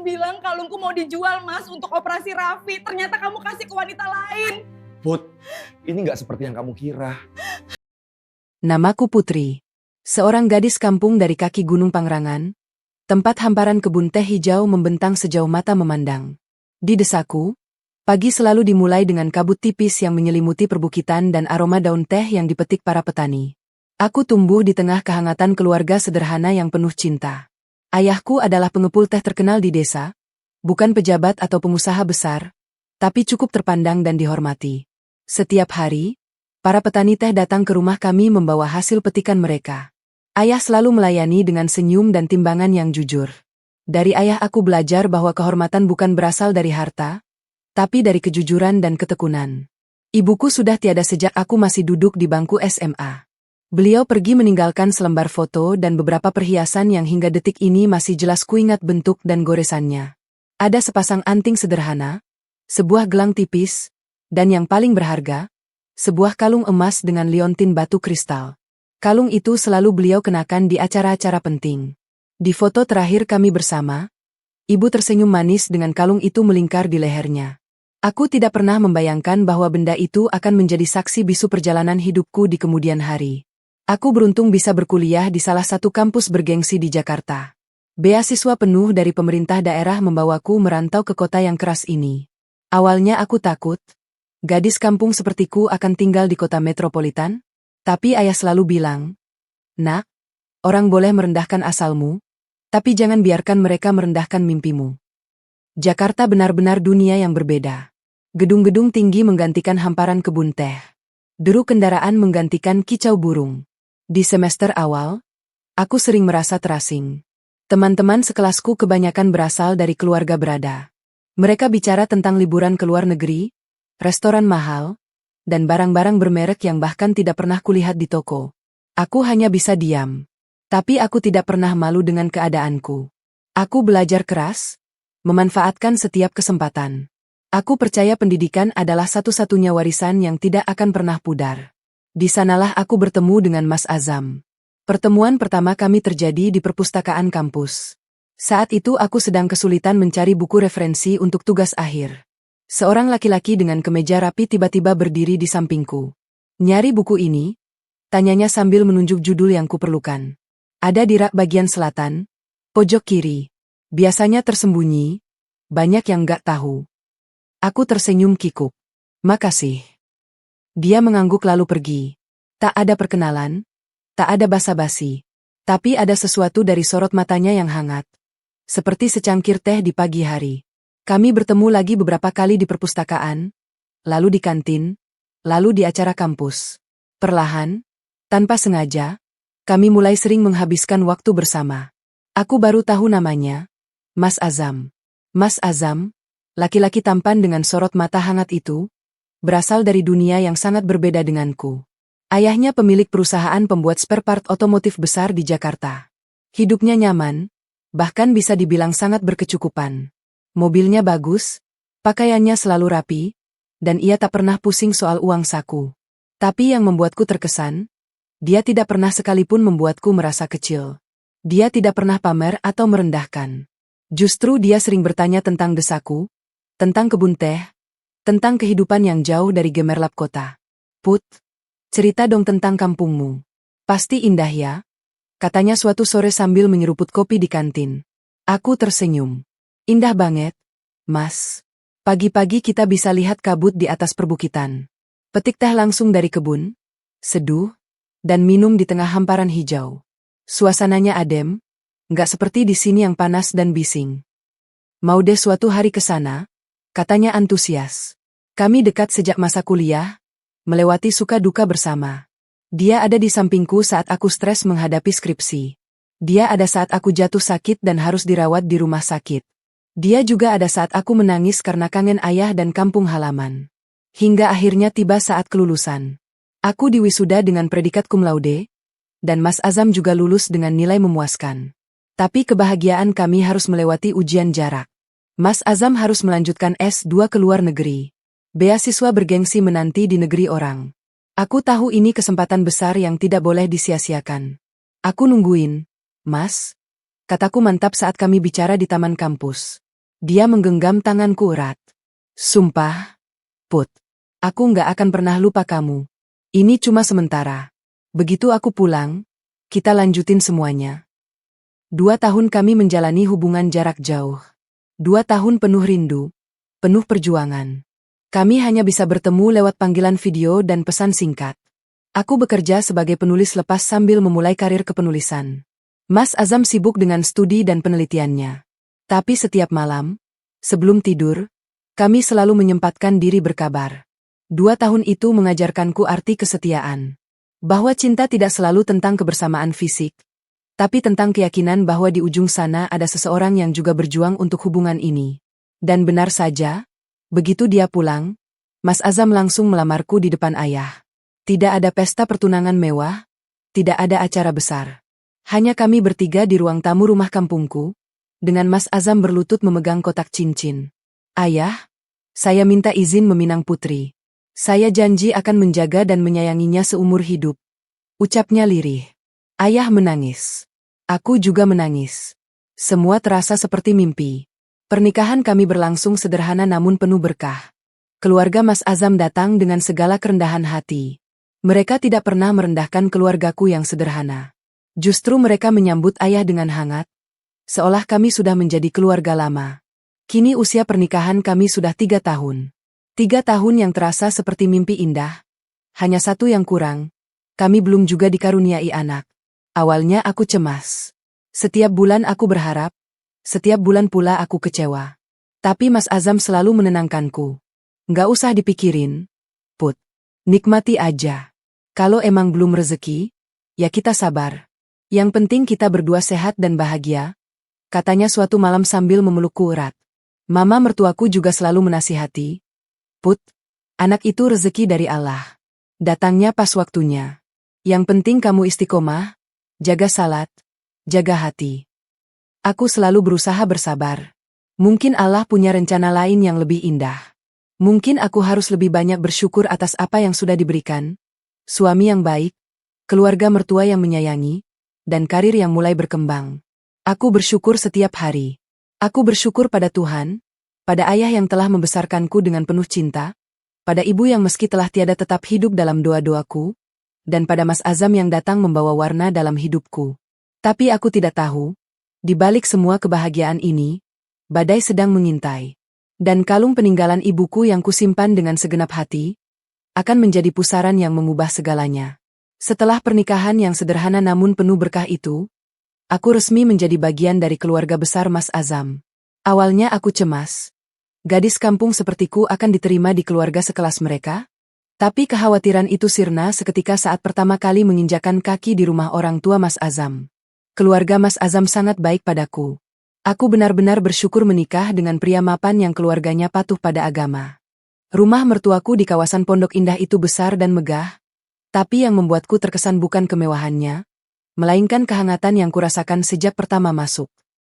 bilang kalungku mau dijual, Mas, untuk operasi Raffi. Ternyata kamu kasih ke wanita lain. Put, ini nggak seperti yang kamu kira. Namaku Putri. Seorang gadis kampung dari kaki Gunung Pangrangan. Tempat hamparan kebun teh hijau membentang sejauh mata memandang. Di desaku, pagi selalu dimulai dengan kabut tipis yang menyelimuti perbukitan dan aroma daun teh yang dipetik para petani. Aku tumbuh di tengah kehangatan keluarga sederhana yang penuh cinta. Ayahku adalah pengepul teh terkenal di desa, bukan pejabat atau pengusaha besar, tapi cukup terpandang dan dihormati. Setiap hari, para petani teh datang ke rumah kami membawa hasil petikan mereka. Ayah selalu melayani dengan senyum dan timbangan yang jujur. Dari ayah aku belajar bahwa kehormatan bukan berasal dari harta, tapi dari kejujuran dan ketekunan. Ibuku sudah tiada sejak aku masih duduk di bangku SMA. Beliau pergi meninggalkan selembar foto dan beberapa perhiasan yang hingga detik ini masih jelas kuingat bentuk dan goresannya. Ada sepasang anting sederhana, sebuah gelang tipis, dan yang paling berharga, sebuah kalung emas dengan liontin batu kristal. Kalung itu selalu beliau kenakan di acara-acara penting. Di foto terakhir kami bersama, ibu tersenyum manis dengan kalung itu melingkar di lehernya. Aku tidak pernah membayangkan bahwa benda itu akan menjadi saksi bisu perjalanan hidupku di kemudian hari. Aku beruntung bisa berkuliah di salah satu kampus bergengsi di Jakarta. Beasiswa penuh dari pemerintah daerah membawaku merantau ke kota yang keras ini. Awalnya aku takut, gadis kampung sepertiku akan tinggal di kota metropolitan, tapi ayah selalu bilang, "Nak, orang boleh merendahkan asalmu, tapi jangan biarkan mereka merendahkan mimpimu." Jakarta benar-benar dunia yang berbeda. Gedung-gedung tinggi menggantikan hamparan kebun teh. Deru kendaraan menggantikan kicau burung. Di semester awal, aku sering merasa terasing. Teman-teman sekelasku kebanyakan berasal dari keluarga berada. Mereka bicara tentang liburan ke luar negeri, restoran mahal, dan barang-barang bermerek yang bahkan tidak pernah kulihat di toko. Aku hanya bisa diam. Tapi aku tidak pernah malu dengan keadaanku. Aku belajar keras, memanfaatkan setiap kesempatan. Aku percaya pendidikan adalah satu-satunya warisan yang tidak akan pernah pudar. Di sanalah aku bertemu dengan Mas Azam. Pertemuan pertama kami terjadi di perpustakaan kampus. Saat itu aku sedang kesulitan mencari buku referensi untuk tugas akhir. Seorang laki-laki dengan kemeja rapi tiba-tiba berdiri di sampingku. "Nyari buku ini?" tanyanya sambil menunjuk judul yang kuperlukan. "Ada di rak bagian selatan, pojok kiri. Biasanya tersembunyi, banyak yang gak tahu." Aku tersenyum kikuk. "Makasih." Dia mengangguk lalu pergi. Tak ada perkenalan, tak ada basa-basi. Tapi ada sesuatu dari sorot matanya yang hangat. Seperti secangkir teh di pagi hari. Kami bertemu lagi beberapa kali di perpustakaan, lalu di kantin, lalu di acara kampus. Perlahan, tanpa sengaja, kami mulai sering menghabiskan waktu bersama. Aku baru tahu namanya, Mas Azam. Mas Azam, laki-laki tampan dengan sorot mata hangat itu, berasal dari dunia yang sangat berbeda denganku. Ayahnya pemilik perusahaan pembuat spare part otomotif besar di Jakarta. Hidupnya nyaman, bahkan bisa dibilang sangat berkecukupan. Mobilnya bagus, pakaiannya selalu rapi, dan ia tak pernah pusing soal uang saku. Tapi yang membuatku terkesan, dia tidak pernah sekalipun membuatku merasa kecil. Dia tidak pernah pamer atau merendahkan. Justru dia sering bertanya tentang desaku, tentang kebun teh, tentang kehidupan yang jauh dari gemerlap kota. "Put, cerita dong tentang kampungmu. Pasti indah ya?" katanya suatu sore sambil menyeruput kopi di kantin. Aku tersenyum. "Indah banget, Mas. Pagi-pagi kita bisa lihat kabut di atas perbukitan. Petik teh langsung dari kebun, seduh, dan minum di tengah hamparan hijau. Suasananya adem, nggak seperti di sini yang panas dan bising. Mau deh suatu hari ke sana?" katanya antusias. Kami dekat sejak masa kuliah, melewati suka duka bersama. Dia ada di sampingku saat aku stres menghadapi skripsi. Dia ada saat aku jatuh sakit dan harus dirawat di rumah sakit. Dia juga ada saat aku menangis karena kangen ayah dan kampung halaman. Hingga akhirnya tiba saat kelulusan. Aku diwisuda dengan predikat cum laude, dan Mas Azam juga lulus dengan nilai memuaskan. Tapi kebahagiaan kami harus melewati ujian jarak. Mas Azam harus melanjutkan S2 ke luar negeri. Beasiswa bergengsi menanti di negeri orang. Aku tahu ini kesempatan besar yang tidak boleh disia-siakan. "Aku nungguin, Mas," kataku mantap saat kami bicara di taman kampus. Dia menggenggam tanganku erat. Sumpah, Put. Aku nggak akan pernah lupa kamu. Ini cuma sementara. Begitu aku pulang, kita lanjutin semuanya. 2 tahun kami menjalani hubungan jarak jauh. 2 tahun penuh rindu, penuh perjuangan. Kami hanya bisa bertemu lewat panggilan video dan pesan singkat. Aku bekerja sebagai penulis lepas sambil memulai karir kepenulisan. Mas Azam sibuk dengan studi dan penelitiannya. Tapi setiap malam, sebelum tidur, kami selalu menyempatkan diri berkabar. 2 tahun itu mengajarkanku arti kesetiaan. Bahwa cinta tidak selalu tentang kebersamaan fisik, tapi tentang keyakinan bahwa di ujung sana ada seseorang yang juga berjuang untuk hubungan ini. Dan benar saja, begitu dia pulang, Mas Azam langsung melamarku di depan ayah. Tidak ada pesta pertunangan mewah, tidak ada acara besar. Hanya kami bertiga di ruang tamu rumah kampungku, dengan Mas Azam berlutut memegang kotak cincin. Ayah, saya minta izin meminang putri. Saya janji akan menjaga dan menyayanginya seumur hidup. Ucapnya lirih. Ayah menangis. Aku juga menangis. Semua terasa seperti mimpi. Pernikahan kami berlangsung sederhana namun penuh berkah. Keluarga Mas Azam datang dengan segala kerendahan hati. Mereka tidak pernah merendahkan keluargaku yang sederhana. Justru mereka menyambut ayah dengan hangat, seolah kami sudah menjadi keluarga lama. Kini usia pernikahan kami sudah 3 tahun. 3 tahun yang terasa seperti mimpi indah. Hanya satu yang kurang, kami belum juga dikaruniai anak. Awalnya aku cemas. Setiap bulan aku berharap, setiap bulan pula aku kecewa. Tapi Mas Azam selalu menenangkanku. Nggak usah dipikirin, Put. Nikmati aja. Kalau emang belum rezeki, ya kita sabar. Yang penting kita berdua sehat dan bahagia, katanya suatu malam sambil memelukku erat. Mama mertuaku juga selalu menasihati, Put, anak itu rezeki dari Allah. Datangnya pas waktunya. Yang penting kamu istiqomah, jaga salat, jaga hati. Aku selalu berusaha bersabar. Mungkin Allah punya rencana lain yang lebih indah. Mungkin aku harus lebih banyak bersyukur atas apa yang sudah diberikan. Suami yang baik, keluarga mertua yang menyayangi, dan karir yang mulai berkembang. Aku bersyukur setiap hari. Aku bersyukur pada Tuhan, pada ayah yang telah membesarkanku dengan penuh cinta, pada ibu yang meski telah tiada tetap hidup dalam doa-doaku, dan pada Mas Azam yang datang membawa warna dalam hidupku. Tapi aku tidak tahu, di balik semua kebahagiaan ini, badai sedang mengintai. Dan kalung peninggalan ibuku yang kusimpan dengan segenap hati, akan menjadi pusaran yang mengubah segalanya. Setelah pernikahan yang sederhana namun penuh berkah itu, aku resmi menjadi bagian dari keluarga besar Mas Azam. Awalnya aku cemas. Gadis kampung sepertiku akan diterima di keluarga sekelas mereka? Tapi kekhawatiran itu sirna seketika saat pertama kali menginjakan kaki di rumah orang tua Mas Azam. Keluarga Mas Azam sangat baik padaku. Aku benar-benar bersyukur menikah dengan pria mapan yang keluarganya patuh pada agama. Rumah mertuaku di kawasan Pondok Indah itu besar dan megah, tapi yang membuatku terkesan bukan kemewahannya, melainkan kehangatan yang kurasakan sejak pertama masuk.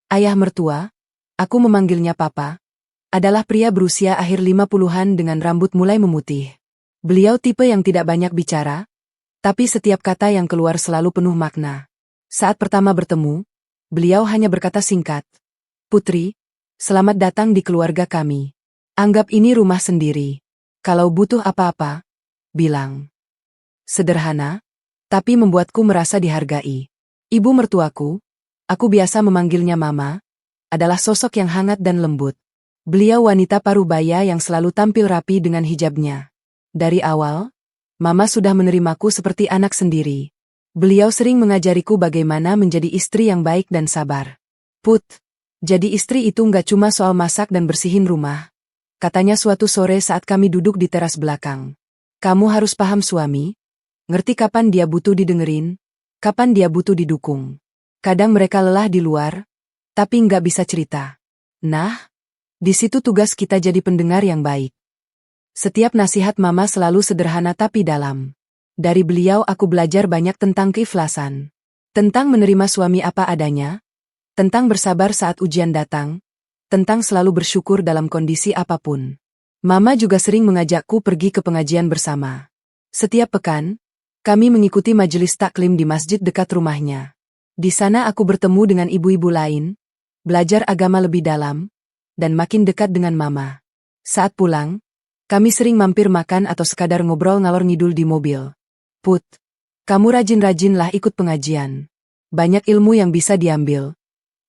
Ayah mertua, aku memanggilnya Papa, adalah pria berusia akhir 50-an dengan rambut mulai memutih. Beliau tipe yang tidak banyak bicara, tapi setiap kata yang keluar selalu penuh makna. Saat pertama bertemu, beliau hanya berkata singkat, Putri, selamat datang di keluarga kami. Anggap ini rumah sendiri. Kalau butuh apa-apa, bilang. Sederhana, tapi membuatku merasa dihargai. Ibu mertuaku, aku biasa memanggilnya Mama, adalah sosok yang hangat dan lembut. Beliau wanita parubaya yang selalu tampil rapi dengan hijabnya. Dari awal, Mama sudah menerimaku seperti anak sendiri. Beliau sering mengajariku bagaimana menjadi istri yang baik dan sabar. Put, jadi istri itu nggak cuma soal masak dan bersihin rumah. Katanya suatu sore saat kami duduk di teras belakang. Kamu harus paham suami, ngerti kapan dia butuh didengerin, kapan dia butuh didukung. Kadang mereka lelah di luar, tapi nggak bisa cerita. Nah, di situ tugas kita jadi pendengar yang baik. Setiap nasihat Mama selalu sederhana tapi dalam. Dari beliau aku belajar banyak tentang keikhlasan. Tentang menerima suami apa adanya. Tentang bersabar saat ujian datang. Tentang selalu bersyukur dalam kondisi apapun. Mama juga sering mengajakku pergi ke pengajian bersama. Setiap pekan, kami mengikuti majelis taklim di masjid dekat rumahnya. Di sana aku bertemu dengan ibu-ibu lain, belajar agama lebih dalam, dan makin dekat dengan Mama. Saat pulang, kami sering mampir makan atau sekadar ngobrol ngalor ngidul di mobil. Put, kamu rajin-rajinlah ikut pengajian. Banyak ilmu yang bisa diambil.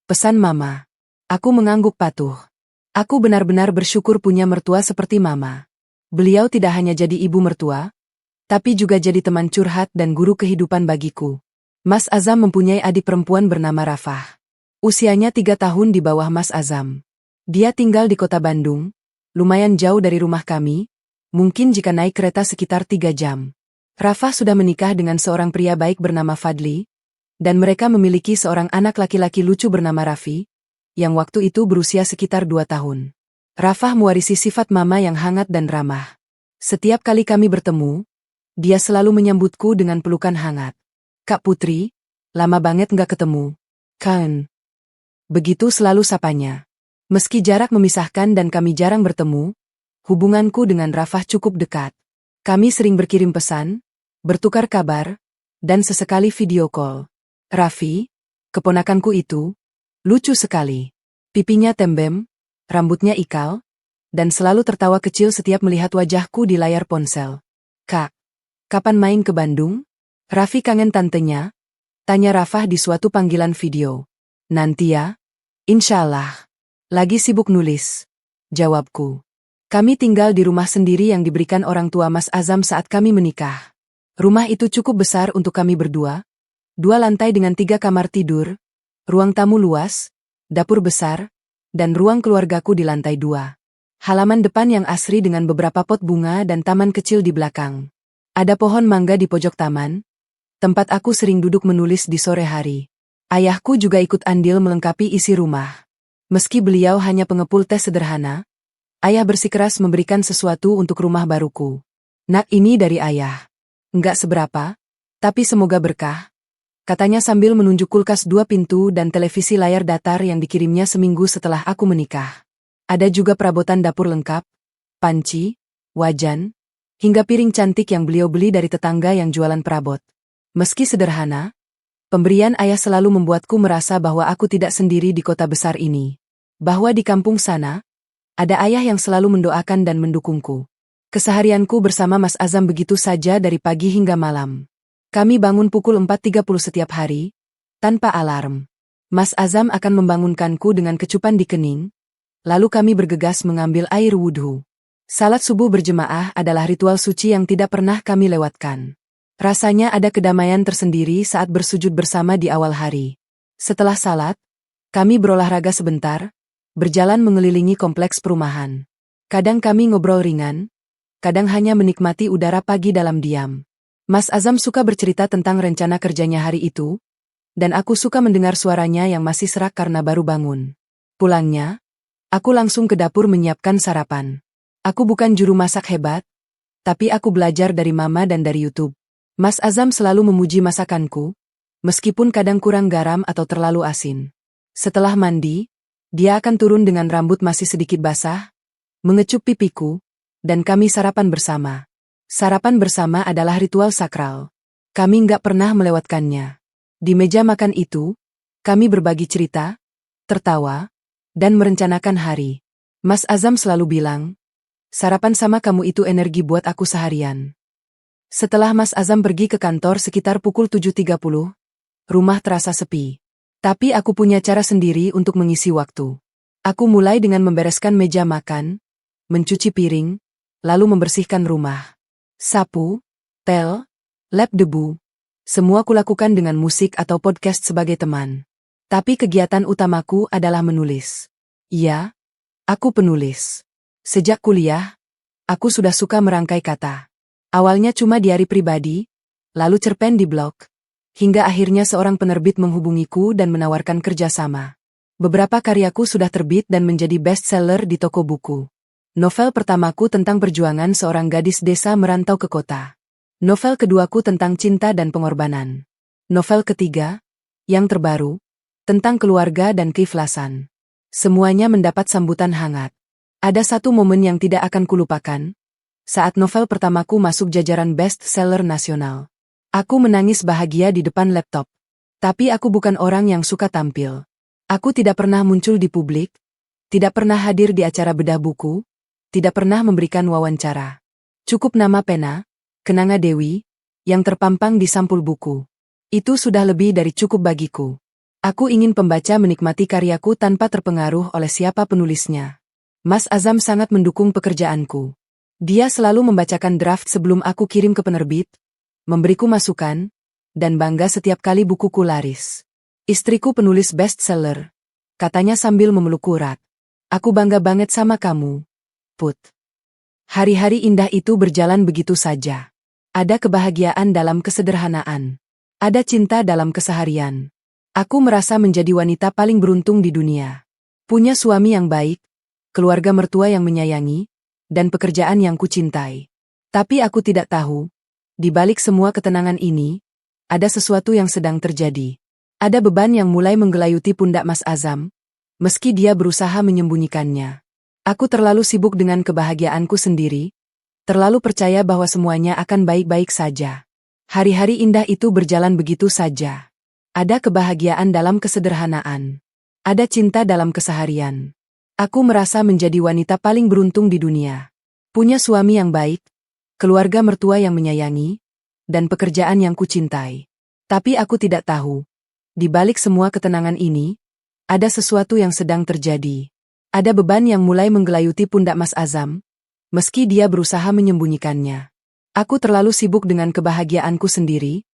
Pesan Mama. Aku mengangguk patuh. Aku benar-benar bersyukur punya mertua seperti Mama. Beliau tidak hanya jadi ibu mertua, tapi juga jadi teman curhat dan guru kehidupan bagiku. Mas Azam mempunyai adik perempuan bernama Rafah. Usianya 3 tahun di bawah Mas Azam. Dia tinggal di kota Bandung, lumayan jauh dari rumah kami, mungkin jika naik kereta sekitar 3 jam. Rafah sudah menikah dengan seorang pria baik bernama Fadli, dan mereka memiliki seorang anak laki-laki lucu bernama Raffi, yang waktu itu berusia sekitar 2 tahun. Rafah mewarisi sifat Mama yang hangat dan ramah. Setiap kali kami bertemu, dia selalu menyambutku dengan pelukan hangat. Kak Putri, lama banget nggak ketemu. Kan? Begitu selalu sapanya. Meski jarak memisahkan dan kami jarang bertemu, hubunganku dengan Rafah cukup dekat. Kami sering berkirim pesan, bertukar kabar, dan sesekali video call. Raffi, keponakanku itu, lucu sekali. Pipinya tembem, rambutnya ikal, dan selalu tertawa kecil setiap melihat wajahku di layar ponsel. Kak, kapan main ke Bandung? Raffi kangen tantenya? Tanya Rafah di suatu panggilan video. Nanti ya. Insyaallah. Lagi sibuk nulis. Jawabku. Kami tinggal di rumah sendiri yang diberikan orang tua Mas Azam saat kami menikah. Rumah itu cukup besar untuk kami berdua. 2 lantai dengan 3 kamar tidur, ruang tamu luas, dapur besar, dan ruang keluargaku di lantai 2. Halaman depan yang asri dengan beberapa pot bunga dan taman kecil di belakang. Ada pohon mangga di pojok taman, tempat aku sering duduk menulis di sore hari. Ayahku juga ikut andil melengkapi isi rumah. Meski beliau hanya pengepul teh sederhana, ayah bersikeras memberikan sesuatu untuk rumah baruku. Nak, ini dari ayah. Enggak seberapa, tapi semoga berkah, katanya sambil menunjuk kulkas 2 pintu dan televisi layar datar yang dikirimnya seminggu setelah aku menikah. Ada juga perabotan dapur lengkap, panci, wajan, hingga piring cantik yang beliau beli dari tetangga yang jualan perabot. Meski sederhana, pemberian ayah selalu membuatku merasa bahwa aku tidak sendiri di kota besar ini. Bahwa di kampung sana, ada ayah yang selalu mendoakan dan mendukungku. Keseharianku bersama Mas Azam begitu saja dari pagi hingga malam. Kami bangun pukul 4.30 setiap hari, tanpa alarm. Mas Azam akan membangunkanku dengan kecupan di kening, lalu kami bergegas mengambil air wudhu. Salat subuh berjemaah adalah ritual suci yang tidak pernah kami lewatkan. Rasanya ada kedamaian tersendiri saat bersujud bersama di awal hari. Setelah salat, kami berolahraga sebentar, berjalan mengelilingi kompleks perumahan. Kadang kami ngobrol ringan, kadang hanya menikmati udara pagi dalam diam. Mas Azam suka bercerita tentang rencana kerjanya hari itu, dan aku suka mendengar suaranya yang masih serak karena baru bangun. Pulangnya, aku langsung ke dapur menyiapkan sarapan. Aku bukan juru masak hebat, tapi aku belajar dari Mama dan dari YouTube. Mas Azam selalu memuji masakanku, meskipun kadang kurang garam atau terlalu asin. Setelah mandi, dia akan turun dengan rambut masih sedikit basah, mengecup pipiku, dan kami sarapan bersama. Sarapan bersama adalah ritual sakral. Kami nggak pernah melewatkannya. Di meja makan itu, kami berbagi cerita, tertawa, dan merencanakan hari. Mas Azam selalu bilang, sarapan sama kamu itu energi buat aku seharian. Setelah Mas Azam pergi ke kantor sekitar pukul 7.30, rumah terasa sepi. Tapi aku punya cara sendiri untuk mengisi waktu. Aku mulai dengan membereskan meja makan, mencuci piring, lalu membersihkan rumah. Sapu, pel, lap debu, semua kulakukan dengan musik atau podcast sebagai teman. Tapi kegiatan utamaku adalah menulis. Iya, aku penulis. Sejak kuliah, aku sudah suka merangkai kata. Awalnya cuma diari pribadi, lalu cerpen di blog, hingga akhirnya seorang penerbit menghubungiku dan menawarkan kerjasama. Beberapa karyaku sudah terbit dan menjadi bestseller di toko buku. Novel pertamaku tentang perjuangan seorang gadis desa merantau ke kota. Novel keduaku tentang cinta dan pengorbanan. Novel ketiga, yang terbaru, tentang keluarga dan keikhlasan. Semuanya mendapat sambutan hangat. Ada satu momen yang tidak akan kulupakan, saat novel pertamaku masuk jajaran bestseller nasional. Aku menangis bahagia di depan laptop. Tapi aku bukan orang yang suka tampil. Aku tidak pernah muncul di publik, Tidak pernah hadir di acara bedah buku, tidak pernah memberikan wawancara. Cukup nama pena, kenanga Dewi, yang terpampang di sampul buku. Itu sudah lebih dari cukup bagiku. Aku ingin pembaca menikmati karyaku tanpa terpengaruh oleh siapa penulisnya. Mas Azam sangat mendukung pekerjaanku. Dia selalu membacakan draft sebelum aku kirim ke penerbit, memberiku masukan, dan bangga setiap kali bukuku laris. Istriku penulis bestseller, katanya sambil memelukku erat. Aku bangga banget sama kamu, Put. Hari-hari indah itu berjalan begitu saja. Ada kebahagiaan dalam kesederhanaan. Ada cinta dalam keseharian. Aku merasa menjadi wanita paling beruntung di dunia. Punya suami yang baik, keluarga mertua yang menyayangi, dan pekerjaan yang kucintai. Tapi aku tidak tahu, di balik semua ketenangan ini, ada sesuatu yang sedang terjadi. Ada beban yang mulai menggelayuti pundak Mas Azam, meski dia berusaha menyembunyikannya. Aku terlalu sibuk dengan kebahagiaanku sendiri, terlalu percaya bahwa semuanya akan baik-baik saja. Hari-hari indah itu berjalan begitu saja. Ada kebahagiaan dalam kesederhanaan. Ada cinta dalam keseharian. Aku merasa menjadi wanita paling beruntung di dunia. Punya suami yang baik, keluarga mertua yang menyayangi, dan pekerjaan yang kucintai. Tapi aku tidak tahu, di balik semua ketenangan ini, ada sesuatu yang sedang terjadi. Ada beban yang mulai menggelayuti pundak Mas Azam, meski dia berusaha menyembunyikannya. Aku terlalu sibuk dengan kebahagiaanku sendiri,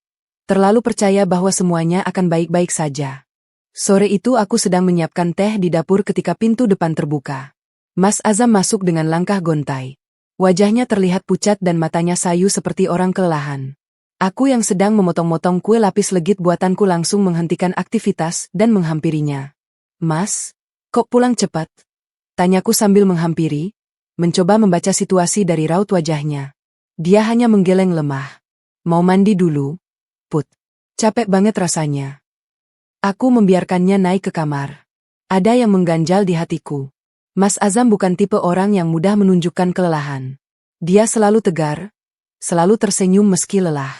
terlalu percaya bahwa semuanya akan baik-baik saja. Sore itu aku sedang menyiapkan teh di dapur ketika pintu depan terbuka. Mas Azam masuk dengan langkah gontai. Wajahnya terlihat pucat dan matanya sayu seperti orang kelelahan. Aku yang sedang memotong-motong kue lapis legit buatanku langsung menghentikan aktivitas dan menghampirinya. Mas, kok pulang cepat? Tanyaku sambil menghampiri, mencoba membaca situasi dari raut wajahnya. Dia hanya menggeleng lemah. Mau mandi dulu, Put. Capek banget rasanya. Aku membiarkannya naik ke kamar. Ada yang mengganjal di hatiku. Mas Azam bukan tipe orang yang mudah menunjukkan kelelahan. Dia selalu tegar, selalu tersenyum meski lelah.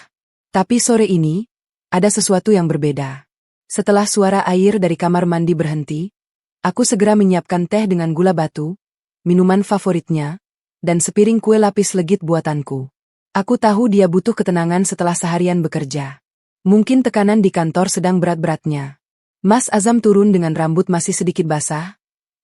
Tapi sore ini, ada sesuatu yang berbeda. Setelah suara air dari kamar mandi berhenti, aku segera menyiapkan teh dengan gula batu, minuman favoritnya, dan sepiring kue lapis legit buatanku. Aku tahu dia butuh ketenangan setelah seharian bekerja. Mungkin tekanan di kantor sedang berat-beratnya. Mas Azam turun dengan rambut masih sedikit basah,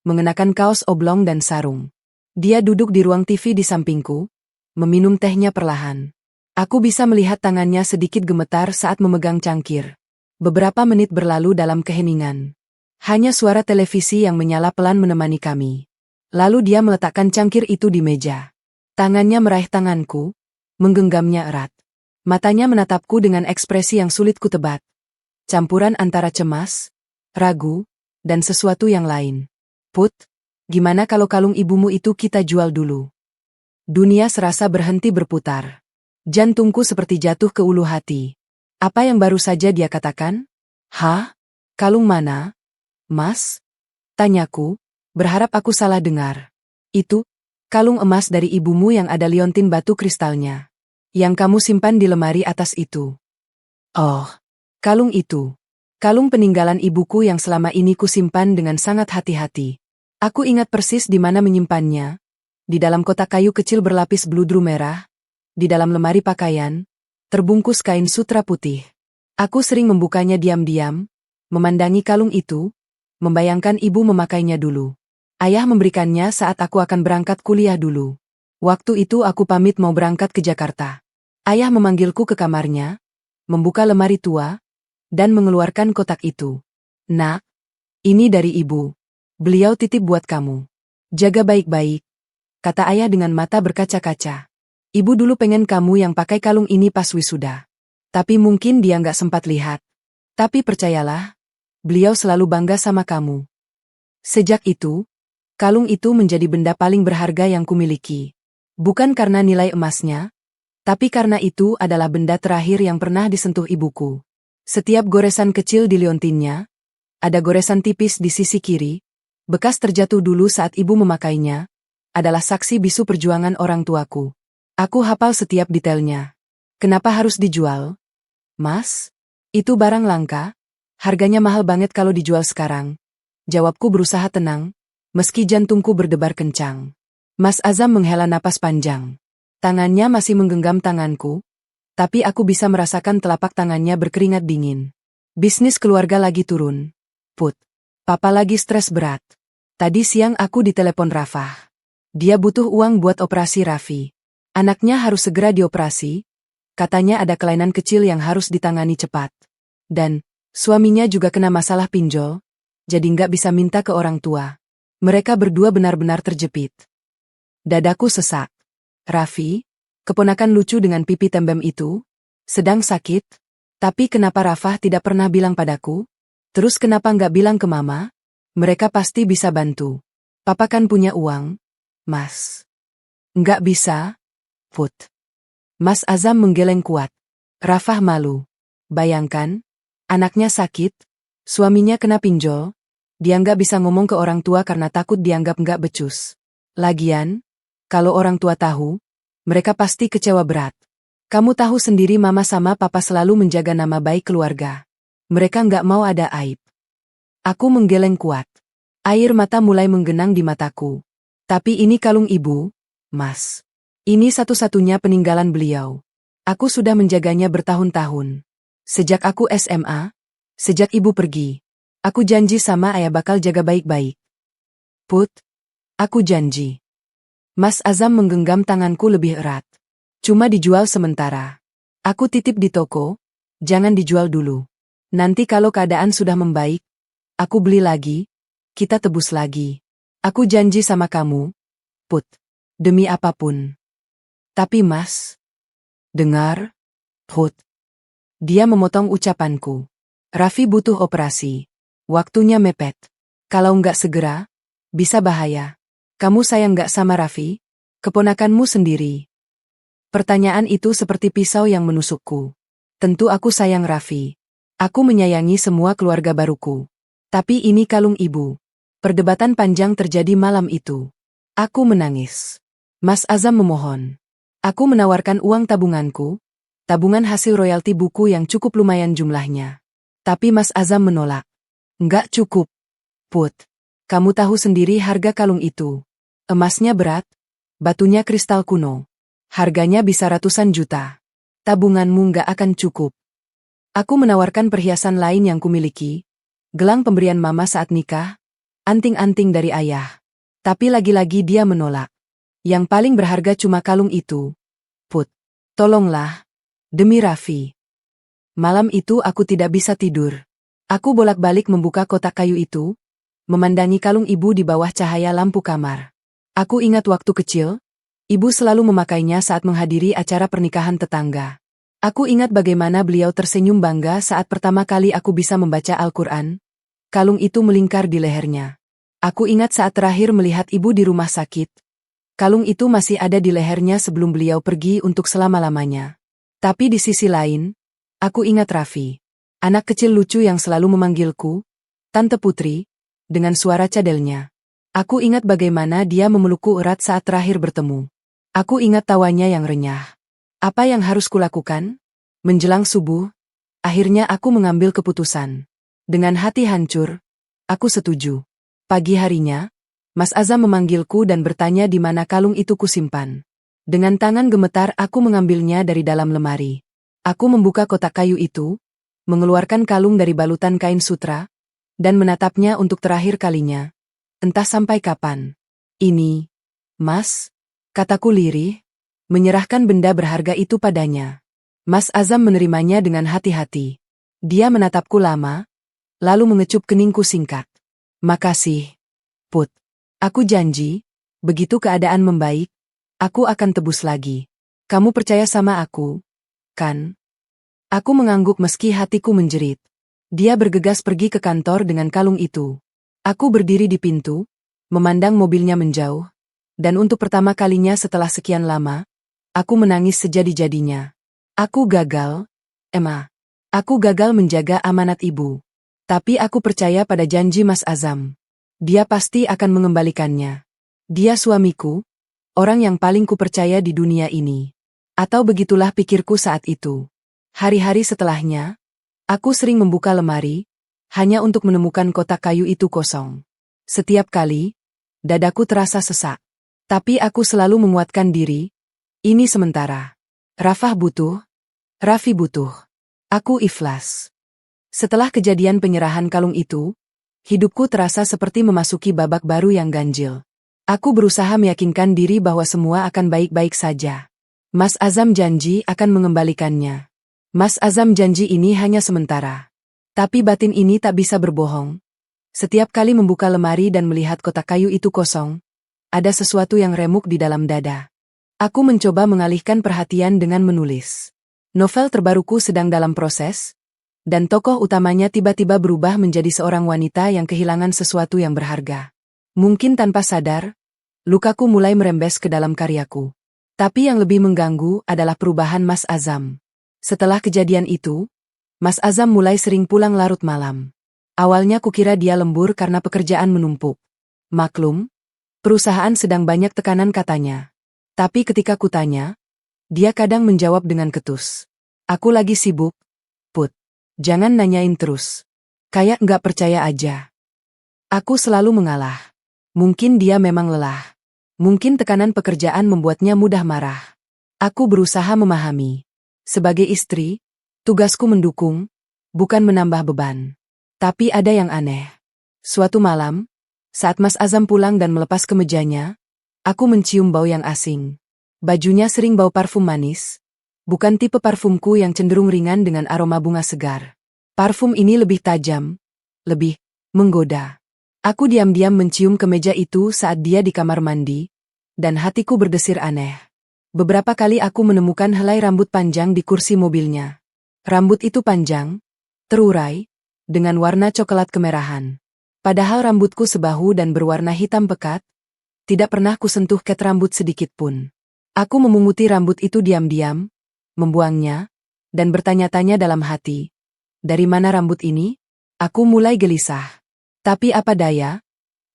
mengenakan kaos oblong dan sarung. Dia duduk di ruang TV di sampingku, meminum tehnya perlahan. Aku bisa melihat tangannya sedikit gemetar saat memegang cangkir. Beberapa menit berlalu dalam keheningan. Hanya suara televisi yang menyala pelan menemani kami. Lalu dia meletakkan cangkir itu di meja. Tangannya meraih tanganku, menggenggamnya erat. Matanya menatapku dengan ekspresi yang sulit kutebak. Campuran antara cemas, ragu, dan sesuatu yang lain. Put, gimana kalau kalung ibumu itu kita jual dulu? Dunia serasa berhenti berputar. Jantungku seperti jatuh ke ulu hati. Apa yang baru saja dia katakan? Hah? Kalung mana? Mas? Tanyaku, berharap aku salah dengar. Itu, kalung emas dari ibumu yang ada liontin batu kristalnya. Yang kamu simpan di lemari atas itu. Oh, kalung itu. Kalung peninggalan ibuku yang selama ini kusimpan dengan sangat hati-hati. Aku ingat persis di mana menyimpannya. Di dalam kotak kayu kecil berlapis bludru merah. Di dalam lemari pakaian. Terbungkus kain sutra putih. Aku sering membukanya diam-diam, memandangi kalung itu, membayangkan ibu memakainya dulu. Ayah memberikannya saat aku akan berangkat kuliah dulu. Waktu itu aku pamit mau berangkat ke Jakarta. Ayah memanggilku ke kamarnya, membuka lemari tua, dan mengeluarkan kotak itu. Nak, ini dari ibu. Beliau titip buat kamu. Jaga baik-baik, kata ayah dengan mata berkaca-kaca. Ibu dulu pengen kamu yang pakai kalung ini pas wisuda. Tapi mungkin dia nggak sempat lihat. Tapi percayalah, beliau selalu bangga sama kamu. Sejak itu, kalung itu menjadi benda paling berharga yang kumiliki. Bukan karena nilai emasnya, tapi karena itu adalah benda terakhir yang pernah disentuh ibuku. Setiap goresan kecil di liontinnya, ada goresan tipis di sisi kiri, bekas terjatuh dulu saat ibu memakainya, adalah saksi bisu perjuangan orang tuaku. Aku hafal setiap detailnya. Kenapa harus dijual? Mas, itu barang langka, harganya mahal banget kalau dijual sekarang. Jawabku berusaha tenang, meski jantungku berdebar kencang. Mas Azam menghela napas panjang. Tangannya masih menggenggam tanganku, tapi aku bisa merasakan telapak tangannya berkeringat dingin. Bisnis keluarga lagi turun. Put, papa lagi stres berat. Tadi siang aku ditelepon Rafah. Dia butuh uang buat operasi Raffi. Anaknya harus segera dioperasi. Katanya ada kelainan kecil yang harus ditangani cepat. Dan, suaminya juga kena masalah pinjol, jadi nggak bisa minta ke orang tua. Mereka berdua benar-benar terjepit. Dadaku sesak. Raffi, keponakan lucu dengan pipi tembem itu, sedang sakit. Tapi kenapa Rafah tidak pernah bilang padaku? Terus kenapa nggak bilang ke mama? Mereka pasti bisa bantu. Papa kan punya uang, Mas. Nggak bisa, Put. Mas Azam menggeleng kuat. Rafah malu. Bayangkan, anaknya sakit, suaminya kena pinjol, dia nggak bisa ngomong ke orang tua karena takut dianggap nggak becus. Lagian, kalau orang tua tahu, mereka pasti kecewa berat. Kamu tahu sendiri mama sama papa selalu menjaga nama baik keluarga. Mereka nggak mau ada aib. Aku menggeleng kuat. Air mata mulai menggenang di mataku. Tapi ini kalung ibu, Mas. Ini satu-satunya peninggalan beliau. Aku sudah menjaganya bertahun-tahun. Sejak aku SMA, sejak ibu pergi. Aku janji sama ayah bakal jaga baik-baik. Put, aku janji. Mas Azam menggenggam tanganku lebih erat. Cuma dijual sementara. Aku titip di toko, jangan dijual dulu. Nanti kalau keadaan sudah membaik, aku beli lagi, kita tebus lagi. Aku janji sama kamu, Put, demi apapun. Tapi Mas, dengar, Put. Dia memotong ucapanku. Raffi butuh operasi. Waktunya mepet. Kalau nggak segera, bisa bahaya. Kamu sayang nggak sama Raffi? Keponakanmu sendiri. Pertanyaan itu seperti pisau yang menusukku. Tentu aku sayang Raffi. Aku menyayangi semua keluarga baruku. Tapi ini kalung ibu. Perdebatan panjang terjadi malam itu. Aku menangis. Mas Azam memohon. Aku menawarkan uang tabunganku, tabungan hasil royalti buku yang cukup lumayan jumlahnya. Tapi Mas Azam menolak. Nggak cukup, Put. Kamu tahu sendiri harga kalung itu. Emasnya berat, batunya kristal kuno. Harganya bisa ratusan juta. Tabunganmu nggak akan cukup. Aku menawarkan perhiasan lain yang kumiliki, gelang pemberian mama saat nikah, anting-anting dari ayah. Tapi lagi-lagi dia menolak. Yang paling berharga cuma kalung itu. Put, tolonglah, demi Raffi. Malam itu aku tidak bisa tidur. Aku bolak-balik membuka kotak kayu itu, memandangi kalung ibu di bawah cahaya lampu kamar. Aku ingat waktu kecil, ibu selalu memakainya saat menghadiri acara pernikahan tetangga. Aku ingat bagaimana beliau tersenyum bangga saat pertama kali aku bisa membaca Al-Quran. Kalung itu melingkar di lehernya. Aku ingat saat terakhir melihat ibu di rumah sakit. Kalung itu masih ada di lehernya sebelum beliau pergi untuk selama-lamanya. Tapi di sisi lain, aku ingat Raffi. Anak kecil lucu yang selalu memanggilku, Tante Putri, dengan suara cadelnya. Aku ingat bagaimana dia memelukku erat saat terakhir bertemu. Aku ingat tawanya yang renyah. Apa yang harus kulakukan? Menjelang subuh, akhirnya aku mengambil keputusan. Dengan hati hancur, aku setuju. Pagi harinya, Mas Azam memanggilku dan bertanya di mana kalung itu kusimpan. Dengan tangan gemetar aku mengambilnya dari dalam lemari. Aku membuka kotak kayu itu, mengeluarkan kalung dari balutan kain sutra, dan menatapnya untuk terakhir kalinya. Entah sampai kapan. Ini, Mas, kataku lirih, menyerahkan benda berharga itu padanya. Mas Azam menerimanya dengan hati-hati. Dia menatapku lama, lalu mengecup keningku singkat. Makasih, Put. Aku janji, begitu keadaan membaik, aku akan tebus lagi. Kamu percaya sama aku, kan? Aku mengangguk meski hatiku menjerit. Dia bergegas pergi ke kantor dengan kalung itu. Aku berdiri di pintu, memandang mobilnya menjauh, dan untuk pertama kalinya setelah sekian lama, aku menangis sejadi-jadinya. Aku gagal, Emma. Aku gagal menjaga amanat ibu. Tapi aku percaya pada janji Mas Azam. Dia pasti akan mengembalikannya. Dia suamiku, orang yang paling kupercaya di dunia ini. Atau begitulah pikirku saat itu. Hari-hari setelahnya, aku sering membuka lemari, hanya untuk menemukan kotak kayu itu kosong. Setiap kali, Dadaku terasa sesak. Tapi aku selalu menguatkan diri. Ini sementara. Rafah butuh. Raffi butuh. Aku ikhlas. Setelah kejadian penyerahan kalung itu, hidupku terasa seperti memasuki babak baru yang ganjil. Aku berusaha meyakinkan diri bahwa semua akan baik-baik saja. Mas Azam janji akan mengembalikannya. Mas Azam janji ini hanya sementara. Tapi batin ini tak bisa berbohong. Setiap kali membuka lemari dan melihat kotak kayu itu kosong, ada sesuatu yang remuk di dalam dada. Aku mencoba mengalihkan perhatian dengan menulis. Novel terbaruku sedang dalam proses, dan tokoh utamanya tiba-tiba berubah menjadi seorang wanita yang kehilangan sesuatu yang berharga. Mungkin tanpa sadar, lukaku mulai merembes ke dalam karyaku. Tapi yang lebih mengganggu adalah perubahan Mas Azam. Setelah kejadian itu, Mas Azam mulai sering pulang larut malam. Awalnya kukira dia lembur karena pekerjaan menumpuk. Maklum, perusahaan sedang banyak tekanan katanya. Tapi ketika kutanya, dia kadang menjawab dengan ketus. Aku lagi sibuk, Put. Jangan nanyain terus. Kayak nggak percaya aja. Aku selalu mengalah. Mungkin dia memang lelah. Mungkin tekanan pekerjaan membuatnya mudah marah. Aku berusaha memahami. Sebagai istri, tugasku mendukung, bukan menambah beban. Tapi ada yang aneh. Suatu malam, saat Mas Azam pulang dan melepas kemejanya, aku mencium bau yang asing. Bajunya sering bau parfum manis. Bukan tipe parfumku yang cenderung ringan dengan aroma bunga segar. Parfum ini lebih tajam, lebih menggoda. Aku diam-diam mencium kemeja itu saat dia di kamar mandi, dan hatiku berdesir aneh. Beberapa kali aku menemukan helai rambut panjang di kursi mobilnya. Rambut itu panjang, terurai, dengan warna coklat kemerahan. Padahal rambutku sebahu dan berwarna hitam pekat, tidak pernah kusentuh ket rambut sedikit pun. Aku memunguti rambut itu diam-diam, membuangnya, dan bertanya-tanya dalam hati. Dari mana rambut ini? Aku mulai gelisah. Tapi apa daya?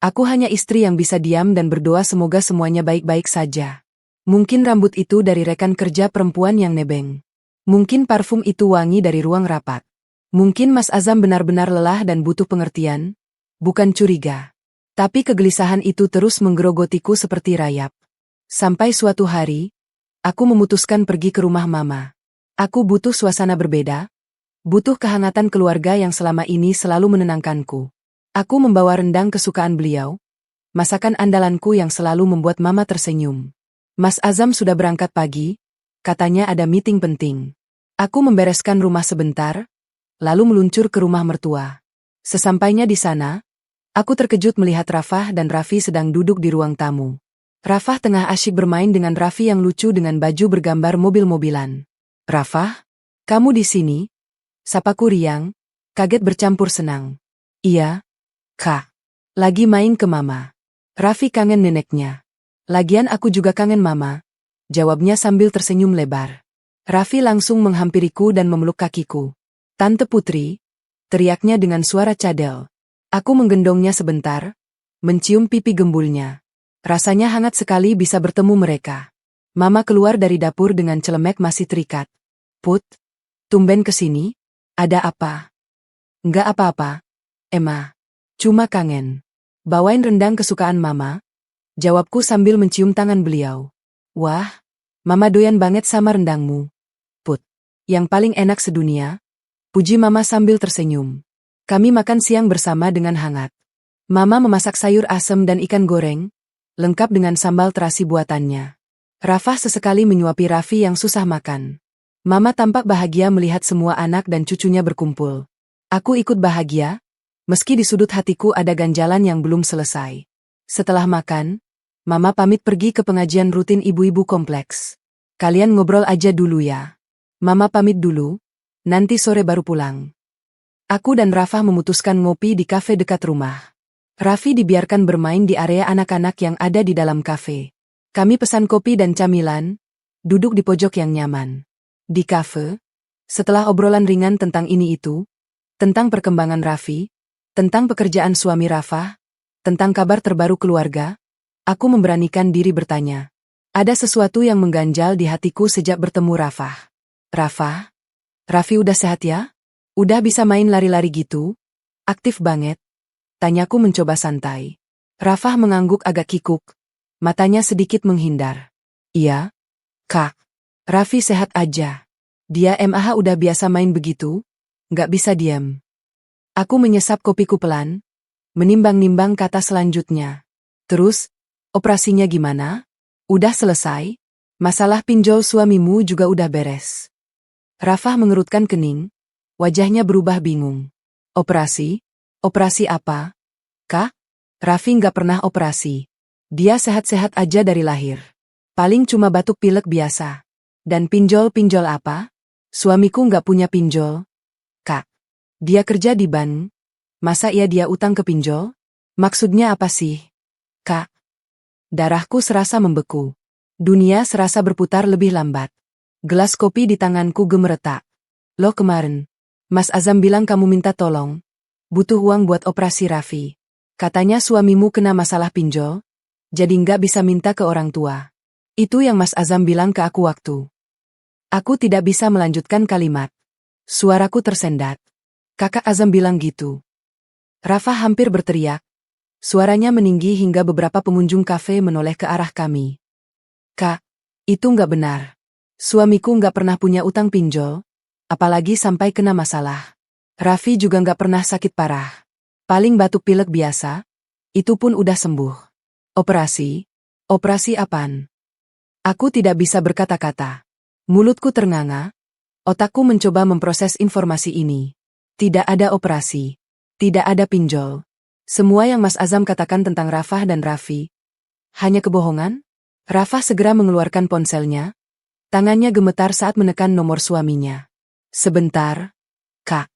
Aku hanya istri yang bisa diam dan berdoa semoga semuanya baik-baik saja. Mungkin rambut itu dari rekan kerja perempuan yang nebeng. Mungkin parfum itu wangi dari ruang rapat. Mungkin Mas Azam benar-benar lelah dan butuh pengertian, bukan curiga. Tapi kegelisahan itu terus menggerogotiku seperti rayap. Sampai suatu hari, aku memutuskan pergi ke rumah Mama. Aku butuh suasana berbeda, butuh kehangatan keluarga yang selama ini selalu menenangkanku. Aku membawa rendang kesukaan beliau, masakan andalanku yang selalu membuat Mama tersenyum. Mas Azam sudah berangkat pagi, katanya ada meeting penting. Aku membereskan rumah sebentar, lalu meluncur ke rumah mertua. Sesampainya di sana, aku terkejut melihat Rafah dan Raffi sedang duduk di ruang tamu. Rafah tengah asyik bermain dengan Raffi yang lucu dengan baju bergambar mobil-mobilan. Rafah, kamu di sini? Sapaku riang, kaget bercampur senang. Iya, Kak. Lagi main ke Mama. Raffi kangen neneknya. Lagian aku juga kangen Mama, jawabnya sambil tersenyum lebar. Raffi langsung menghampiriku dan memeluk kakiku. Tante Putri, teriaknya dengan suara cadel. Aku menggendongnya sebentar, mencium pipi gembulnya. Rasanya hangat sekali bisa bertemu mereka. Mama keluar dari dapur dengan celemek masih terikat. Put, tumben kesini? Ada apa? Enggak apa-apa, Emma. Cuma kangen. Bawain rendang kesukaan Mama? Jawabku sambil mencium tangan beliau. Wah, Mama doyan banget sama rendangmu. Put, yang paling enak sedunia? Puji Mama sambil tersenyum. Kami makan siang bersama dengan hangat. Mama memasak sayur asem dan ikan goreng, lengkap dengan sambal terasi buatannya. Rafah sesekali menyuapi Raffi yang susah makan. Mama tampak bahagia melihat semua anak dan cucunya berkumpul. Aku ikut bahagia, meski di sudut hatiku ada ganjalan yang belum selesai. Setelah makan, Mama pamit pergi ke pengajian rutin ibu-ibu kompleks. Kalian ngobrol aja dulu ya. Mama pamit dulu, nanti sore baru pulang. Aku dan Rafah memutuskan ngopi di kafe dekat rumah. Raffi dibiarkan bermain di area anak-anak yang ada di dalam kafe. Kami pesan kopi dan camilan, duduk di pojok yang nyaman. Di kafe, setelah obrolan ringan tentang ini itu, tentang perkembangan Raffi, tentang pekerjaan suami Rafah, tentang kabar terbaru keluarga, aku memberanikan diri bertanya. Ada sesuatu yang mengganjal di hatiku sejak bertemu Rafah. Rafah? Raffi udah sehat ya? Udah bisa main lari-lari gitu? Aktif banget? Tanyaku mencoba santai. Rafah mengangguk agak kikuk. Matanya sedikit menghindar. Iya, Kak. Raffi sehat aja. Dia MAH udah biasa main begitu, nggak bisa diam. Aku menyesap kopiku pelan, menimbang-nimbang kata selanjutnya. Terus, operasinya gimana? Udah selesai? Masalah pinjol suamimu juga udah beres. Rafah mengerutkan kening, wajahnya berubah bingung. Operasi? Operasi apa? Kak? Raffi nggak pernah operasi. Dia sehat-sehat aja dari lahir. Paling cuma batuk pilek biasa. Dan pinjol-pinjol apa? Suamiku nggak punya pinjol. Kak, dia kerja di bank. Masa iya dia utang ke pinjol? Maksudnya apa sih? Kak, darahku serasa membeku. Dunia serasa berputar lebih lambat. Gelas kopi di tanganku gemeretak. Loh kemarin, Mas Azam bilang kamu minta tolong. Butuh uang buat operasi Raffi. Katanya suamimu kena masalah pinjol, jadi nggak bisa minta ke orang tua. Itu yang Mas Azam bilang ke aku waktu. Aku tidak bisa melanjutkan kalimat. Suaraku tersendat. Kakak Azam bilang gitu. Rafah hampir berteriak. Suaranya meninggi hingga beberapa pengunjung kafe menoleh ke arah kami. Kak, itu nggak benar. Suamiku nggak pernah punya utang pinjol, apalagi sampai kena masalah. Raffi juga nggak pernah sakit parah. Paling batuk pilek biasa, itu pun udah sembuh. Operasi? Operasi apaan? Aku tidak bisa berkata-kata. Mulutku ternganga, otakku mencoba memproses informasi ini. Tidak ada operasi. Tidak ada pinjol. Semua yang Mas Azam katakan tentang Rafah dan Raffi hanya kebohongan? Rafah segera mengeluarkan ponselnya. Tangannya gemetar saat menekan nomor suaminya. Sebentar, Kak.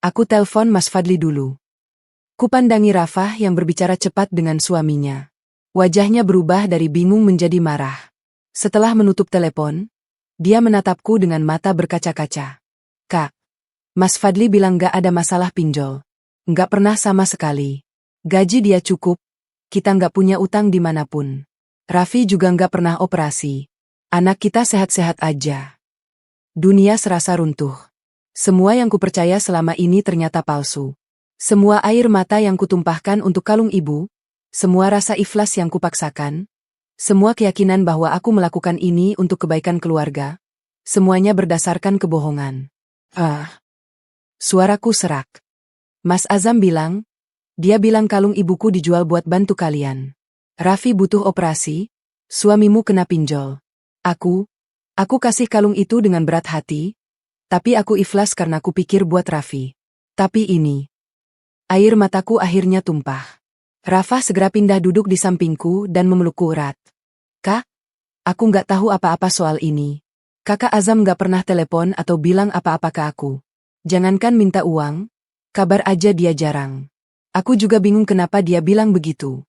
Aku telepon Mas Fadli dulu. Kupandangi Rafah yang berbicara cepat dengan suaminya. Wajahnya berubah dari bingung menjadi marah. Setelah menutup telepon, dia menatapku dengan mata berkaca-kaca. Kak, Mas Fadli bilang gak ada masalah pinjol. Gak pernah sama sekali. Gaji dia cukup, kita gak punya utang dimanapun. Raffi juga gak pernah operasi. Anak kita sehat-sehat aja. Dunia serasa runtuh. Semua yang kupercaya selama ini ternyata palsu. Semua air mata yang kutumpahkan untuk kalung ibu, semua rasa ikhlas yang kupaksakan, semua keyakinan bahwa aku melakukan ini untuk kebaikan keluarga, semuanya berdasarkan kebohongan. Suaraku serak. Mas Azam bilang, dia bilang kalung ibuku dijual buat bantu kalian. Raffi butuh operasi, suamimu kena pinjol. Aku kasih kalung itu dengan berat hati, tapi aku ikhlas karena kupikir buat Raffi. Tapi ini, air mataku akhirnya tumpah. Rafah segera pindah duduk di sampingku dan memelukku erat. Kak, aku nggak tahu apa-apa soal ini. Kakak Azam nggak pernah telepon atau bilang apa-apa ke aku. Jangankan minta uang, kabar aja dia jarang. Aku juga bingung kenapa dia bilang begitu.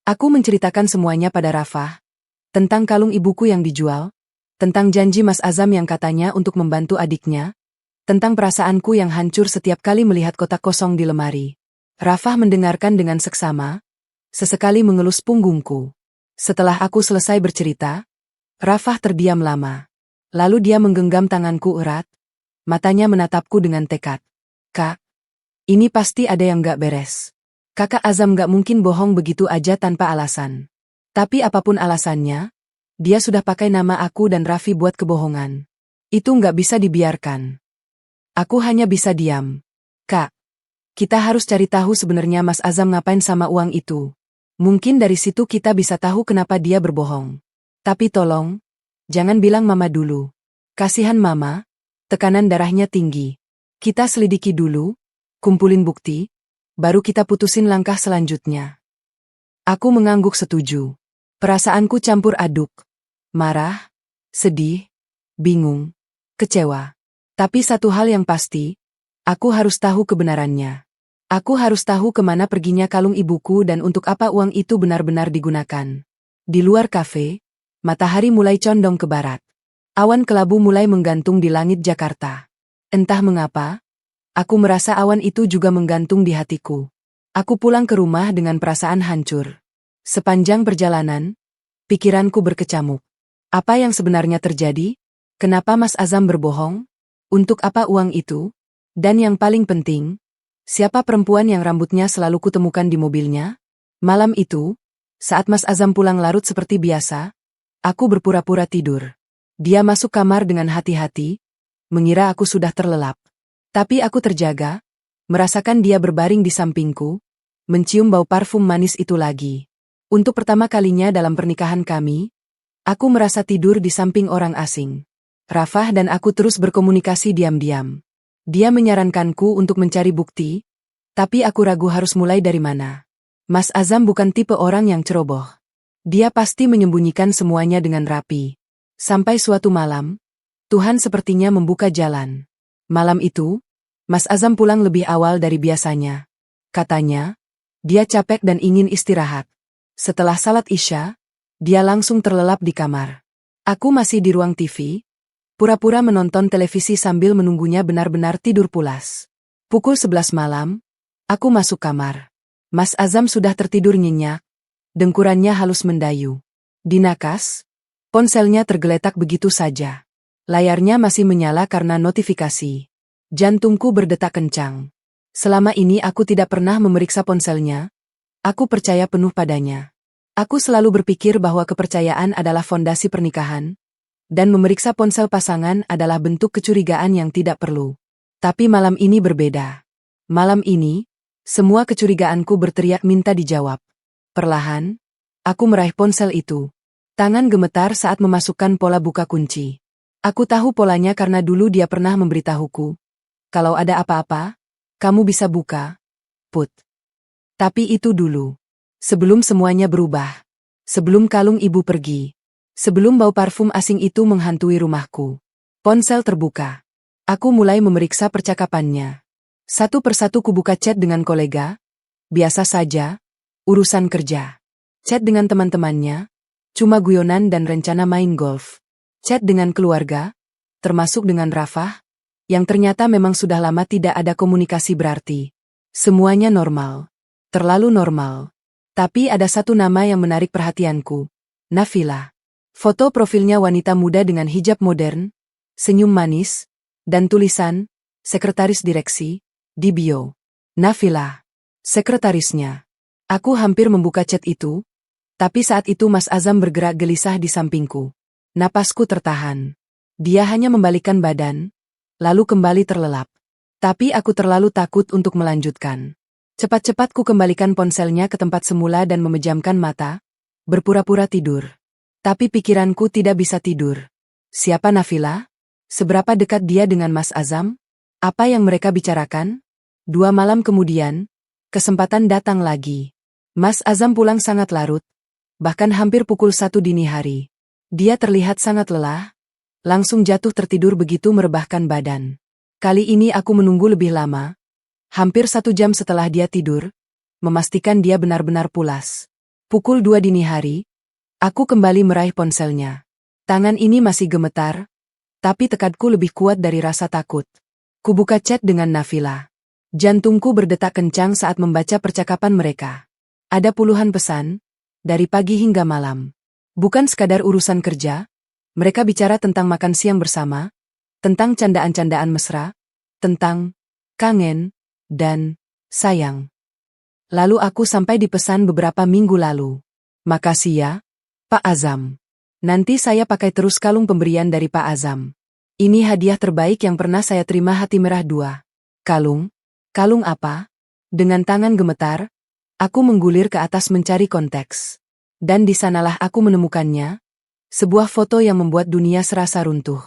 Aku menceritakan semuanya pada Rafah. Tentang kalung ibuku yang dijual, tentang janji Mas Azam yang katanya untuk membantu adiknya, tentang perasaanku yang hancur setiap kali melihat kotak kosong di lemari. Rafah mendengarkan dengan seksama, sesekali mengelus punggungku. Setelah aku selesai bercerita, Rafah terdiam lama. Lalu dia menggenggam tanganku erat, matanya menatapku dengan tekad. Kak, ini pasti ada yang gak beres. Kakak Azam gak mungkin bohong begitu aja tanpa alasan. Tapi apapun alasannya, dia sudah pakai nama aku dan Raffi buat kebohongan. Itu nggak bisa dibiarkan. Aku hanya bisa diam. Kak, kita harus cari tahu sebenarnya Mas Azam ngapain sama uang itu. Mungkin dari situ kita bisa tahu kenapa dia berbohong. Tapi tolong, jangan bilang Mama dulu. Kasihan Mama, tekanan darahnya tinggi. Kita selidiki dulu, kumpulin bukti, baru kita putusin langkah selanjutnya. Aku mengangguk setuju. Perasaanku campur aduk. Marah, sedih, bingung, kecewa. Tapi satu hal yang pasti, aku harus tahu kebenarannya. Aku harus tahu kemana perginya kalung ibuku dan untuk apa uang itu benar-benar digunakan. Di luar kafe, matahari mulai condong ke barat. Awan kelabu mulai menggantung di langit Jakarta. Entah mengapa, aku merasa awan itu juga menggantung di hatiku. Aku pulang ke rumah dengan perasaan hancur. Sepanjang perjalanan, pikiranku berkecamuk. Apa yang sebenarnya terjadi? Kenapa Mas Azam berbohong? Untuk apa uang itu? Dan yang paling penting, siapa perempuan yang rambutnya selalu kutemukan di mobilnya? Malam itu, saat Mas Azam pulang larut seperti biasa, aku berpura-pura tidur. Dia masuk kamar dengan hati-hati, mengira aku sudah terlelap. Tapi aku terjaga, merasakan dia berbaring di sampingku, mencium bau parfum manis itu lagi. Untuk pertama kalinya dalam pernikahan kami, aku merasa tidur di samping orang asing. Rafah dan aku terus berkomunikasi diam-diam. Dia menyarankanku untuk mencari bukti, tapi aku ragu harus mulai dari mana. Mas Azam bukan tipe orang yang ceroboh. Dia pasti menyembunyikan semuanya dengan rapi. Sampai suatu malam, Tuhan sepertinya membuka jalan. Malam itu, Mas Azam pulang lebih awal dari biasanya. Katanya, dia capek dan ingin istirahat. Setelah salat Isya, dia langsung terlelap di kamar. Aku masih di ruang TV, pura-pura menonton televisi sambil menunggunya benar-benar tidur pulas. Pukul 11 malam, aku masuk kamar. Mas Azam sudah tertidur nyenyak, dengkurannya halus mendayu. Di nakas, ponselnya tergeletak begitu saja. Layarnya masih menyala karena notifikasi. Jantungku berdetak kencang. Selama ini aku tidak pernah memeriksa ponselnya. Aku percaya penuh padanya. Aku selalu berpikir bahwa kepercayaan adalah fondasi pernikahan, dan memeriksa ponsel pasangan adalah bentuk kecurigaan yang tidak perlu. Tapi malam ini berbeda. Malam ini, semua kecurigaanku berteriak minta dijawab. Perlahan, aku meraih ponsel itu. Tangan gemetar saat memasukkan pola buka kunci. Aku tahu polanya karena dulu dia pernah memberitahuku. Kalau ada apa-apa, kamu bisa buka, Put. Tapi itu dulu. Sebelum semuanya berubah. Sebelum kalung ibu pergi. Sebelum bau parfum asing itu menghantui rumahku. Ponsel terbuka. Aku mulai memeriksa percakapannya. Satu persatu kubuka chat dengan kolega. Biasa saja, urusan kerja. Chat dengan teman-temannya, cuma guyonan dan rencana main golf. Chat dengan keluarga, termasuk dengan Rafah, yang ternyata memang sudah lama tidak ada komunikasi berarti. Semuanya normal. Terlalu normal. Tapi ada satu nama yang menarik perhatianku. Nafila. Foto profilnya wanita muda dengan hijab modern, senyum manis, dan tulisan, sekretaris direksi, di bio. Nafila. Sekretarisnya. Aku hampir membuka chat itu, tapi saat itu Mas Azam bergerak gelisah di sampingku. Napasku tertahan. Dia hanya membalikkan badan, lalu kembali terlelap. Tapi aku terlalu takut untuk melanjutkan. Cepat-cepat ku kembalikan ponselnya ke tempat semula dan memejamkan mata, berpura-pura tidur. Tapi pikiranku tidak bisa tidur. Siapa Nafila? Seberapa dekat dia dengan Mas Azam? Apa yang mereka bicarakan? 2 malam kemudian, kesempatan datang lagi. Mas Azam pulang sangat larut, bahkan hampir pukul 1 dini hari. Dia terlihat sangat lelah, langsung jatuh tertidur begitu merebahkan badan. Kali ini aku menunggu lebih lama, hampir 1 jam setelah dia tidur, memastikan dia benar-benar pulas. Pukul 2 dini hari, aku kembali meraih ponselnya. Tangan ini masih gemetar, tapi tekadku lebih kuat dari rasa takut. Kubuka chat dengan Nafila. Jantungku berdetak kencang saat membaca percakapan mereka. Ada puluhan pesan, dari pagi hingga malam. Bukan sekadar urusan kerja, mereka bicara tentang makan siang bersama, tentang candaan-candaan mesra, tentang kangen, dan sayang. Lalu aku sampai di pesan beberapa minggu lalu. Makasih ya, Pak Azam. Nanti saya pakai terus kalung pemberian dari Pak Azam. Ini hadiah terbaik yang pernah saya terima. Hati merah 2. Kalung? Kalung apa? Dengan tangan gemetar, aku menggulir ke atas mencari konteks. Dan di sanalah aku menemukannya. Sebuah foto yang membuat dunia serasa runtuh.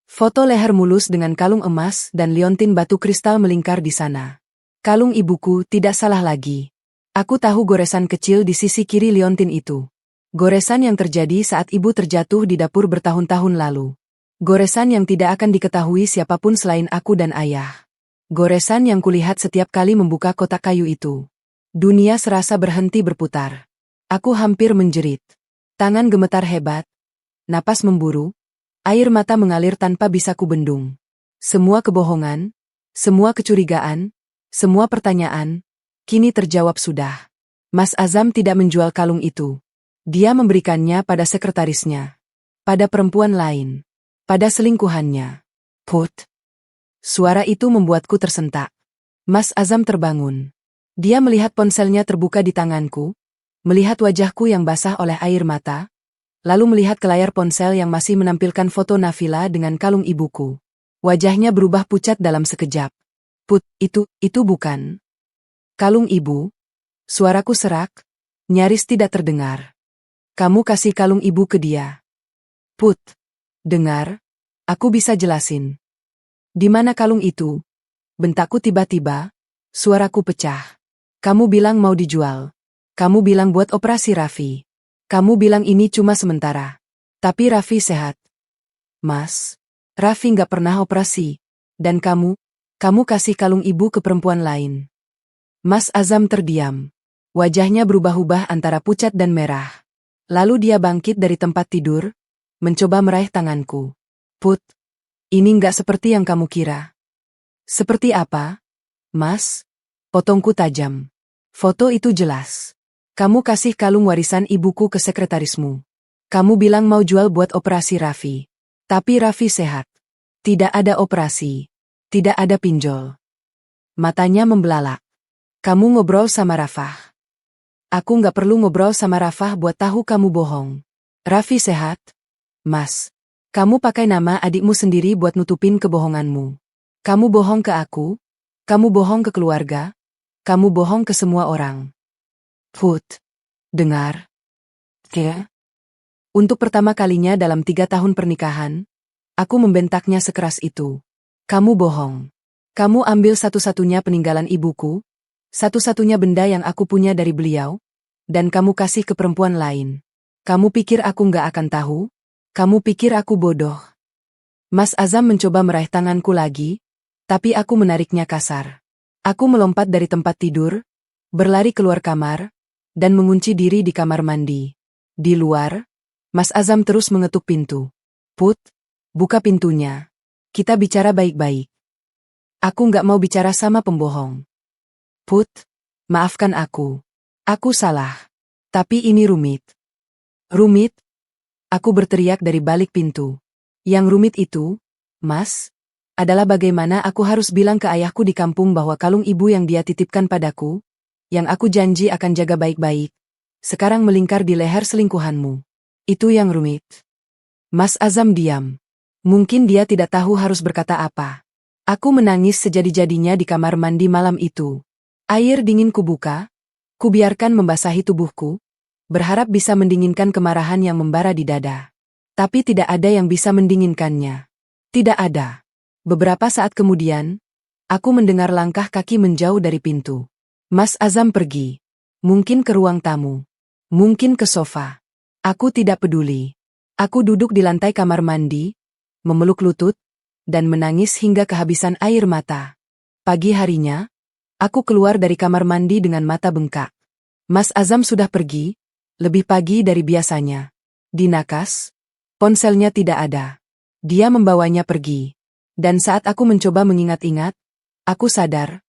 Foto leher mulus dengan kalung emas dan liontin batu kristal melingkar di sana. Kalung ibuku tidak salah lagi. Aku tahu goresan kecil di sisi kiri liontin itu. Goresan yang terjadi saat ibu terjatuh di dapur bertahun-tahun lalu. Goresan yang tidak akan diketahui siapapun selain aku dan ayah. Goresan yang kulihat setiap kali membuka kotak kayu itu. Dunia serasa berhenti berputar. Aku hampir menjerit. Tangan gemetar hebat. Napas memburu. Air mata mengalir tanpa bisa kubendung. Semua kebohongan, semua kecurigaan, semua pertanyaan, kini terjawab sudah. Mas Azam tidak menjual kalung itu. Dia memberikannya pada sekretarisnya. Pada perempuan lain. Pada selingkuhannya. Put. Suara itu membuatku tersentak. Mas Azam terbangun. Dia melihat ponselnya terbuka di tanganku, melihat wajahku yang basah oleh air mata, lalu melihat ke layar ponsel yang masih menampilkan foto Nafila dengan kalung ibuku. Wajahnya berubah pucat dalam sekejap. Put, itu bukan kalung ibu. Suaraku serak, nyaris tidak terdengar. Kamu kasih kalung ibu ke dia. Put, dengar, aku bisa jelasin. Di mana kalung itu? Bentakku tiba-tiba, suaraku pecah. Kamu bilang mau dijual. Kamu bilang buat operasi Raffi. Kamu bilang ini cuma sementara. Tapi Raffi sehat. Mas, Raffi nggak pernah operasi. Dan kamu kasih kalung ibu ke perempuan lain. Mas Azam terdiam. Wajahnya berubah-ubah antara pucat dan merah. Lalu dia bangkit dari tempat tidur, mencoba meraih tanganku. Put, ini nggak seperti yang kamu kira. Seperti apa? Mas? Potongku tajam. Foto itu jelas. Kamu kasih kalung warisan ibuku ke sekretarismu. Kamu bilang mau jual buat operasi Raffi. Tapi Raffi sehat. Tidak ada operasi. Tidak ada pinjol. Matanya membelalak. Kamu ngobrol sama Rafah. Aku nggak perlu ngobrol sama Rafah buat tahu kamu bohong. Raffi sehat? Mas, kamu pakai nama adikmu sendiri buat nutupin kebohonganmu. Kamu bohong ke aku, kamu bohong ke keluarga, kamu bohong ke semua orang. Put, dengar. Untuk pertama kalinya dalam 3 tahun pernikahan, aku membentaknya sekeras itu. Kamu bohong. Kamu ambil satu-satunya peninggalan ibuku, satu-satunya benda yang aku punya dari beliau, dan kamu kasih ke perempuan lain. Kamu pikir aku nggak akan tahu? Kamu pikir aku bodoh? Mas Azam mencoba meraih tanganku lagi, tapi aku menariknya kasar. Aku melompat dari tempat tidur, berlari keluar kamar, dan mengunci diri di kamar mandi. Di luar, Mas Azam terus mengetuk pintu. Put, buka pintunya. Kita bicara baik-baik. Aku nggak mau bicara sama pembohong. Put, maafkan aku. Aku salah. Tapi ini rumit. Rumit? Aku berteriak dari balik pintu. Yang rumit itu, Mas, adalah bagaimana aku harus bilang ke ayahku di kampung bahwa kalung ibu yang dia titipkan padaku, yang aku janji akan jaga baik-baik, sekarang melingkar di leher selingkuhanmu. Itu yang rumit. Mas Azam diam. Mungkin dia tidak tahu harus berkata apa. Aku menangis sejadi-jadinya di kamar mandi malam itu. Air dingin kubuka, kubiarkan membasahi tubuhku, berharap bisa mendinginkan kemarahan yang membara di dada. Tapi tidak ada yang bisa mendinginkannya. Tidak ada. Beberapa saat kemudian, aku mendengar langkah kaki menjauh dari pintu. Mas Azam pergi. Mungkin ke ruang tamu. Mungkin ke sofa. Aku tidak peduli. Aku duduk di lantai kamar mandi, memeluk lutut, dan menangis hingga kehabisan air mata. Pagi harinya, aku keluar dari kamar mandi dengan mata bengkak. Mas Azam sudah pergi, lebih pagi dari biasanya. Di nakas, ponselnya tidak ada. Dia membawanya pergi. Dan saat aku mencoba mengingat-ingat, aku sadar,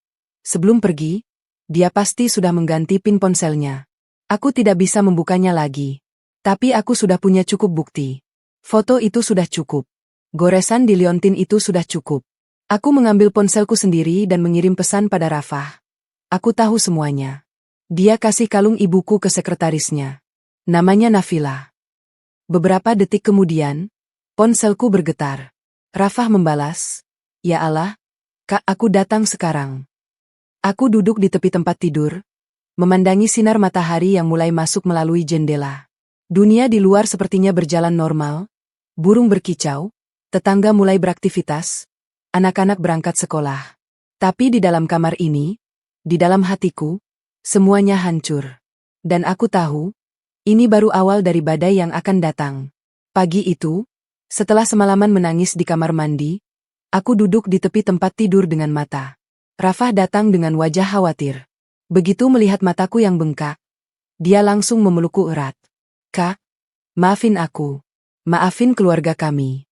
sebelum pergi, dia pasti sudah mengganti pin ponselnya. Aku tidak bisa membukanya lagi. Tapi aku sudah punya cukup bukti. Foto itu sudah cukup. Goresan di liontin itu sudah cukup. Aku mengambil ponselku sendiri dan mengirim pesan pada Rafah. Aku tahu semuanya. Dia kasih kalung ibuku ke sekretarisnya. Namanya Nafila. Beberapa detik kemudian, ponselku bergetar. Rafah membalas, "Ya Allah, Kak, aku datang sekarang." Aku duduk di tepi tempat tidur, memandangi sinar matahari yang mulai masuk melalui jendela. Dunia di luar sepertinya berjalan normal, burung berkicau, tetangga mulai beraktivitas, anak-anak berangkat sekolah. Tapi di dalam kamar ini, di dalam hatiku, semuanya hancur. Dan aku tahu, ini baru awal dari badai yang akan datang. Pagi itu, setelah semalaman menangis di kamar mandi, aku duduk di tepi tempat tidur dengan mata. Rafah datang dengan wajah khawatir. Begitu melihat mataku yang bengkak, dia langsung memelukku erat. "Kak, maafin aku. Maafin keluarga kami."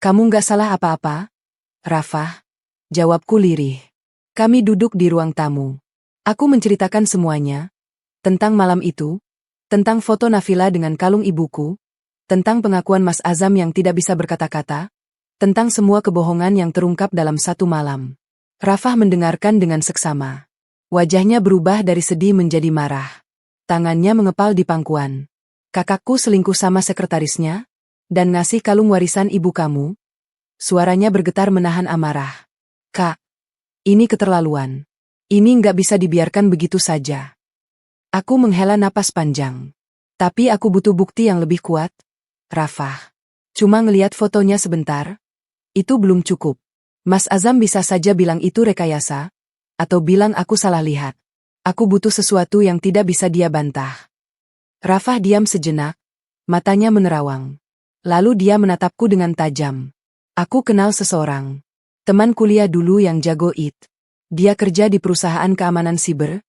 "Kamu nggak salah apa-apa, Rafah," jawabku lirih. Kami duduk di ruang tamu. Aku menceritakan semuanya, tentang malam itu, tentang foto Nafila dengan kalung ibuku, tentang pengakuan Mas Azam yang tidak bisa berkata-kata, tentang semua kebohongan yang terungkap dalam satu malam. Rafah mendengarkan dengan seksama. Wajahnya berubah dari sedih menjadi marah. Tangannya mengepal di pangkuan. Kakakku selingkuh sama sekretarisnya? Dan ngasih kalung warisan ibu kamu? Suaranya bergetar menahan amarah. Kak, ini keterlaluan. Ini nggak bisa dibiarkan begitu saja. Aku menghela napas panjang. Tapi aku butuh bukti yang lebih kuat. Rafah. Cuma ngeliat fotonya sebentar. Itu belum cukup. Mas Azam bisa saja bilang itu rekayasa. Atau bilang aku salah lihat. Aku butuh sesuatu yang tidak bisa dia bantah. Rafah diam sejenak. Matanya menerawang. Lalu dia menatapku dengan tajam. Aku kenal seseorang. Teman kuliah dulu yang jago IT. Dia kerja di perusahaan keamanan siber.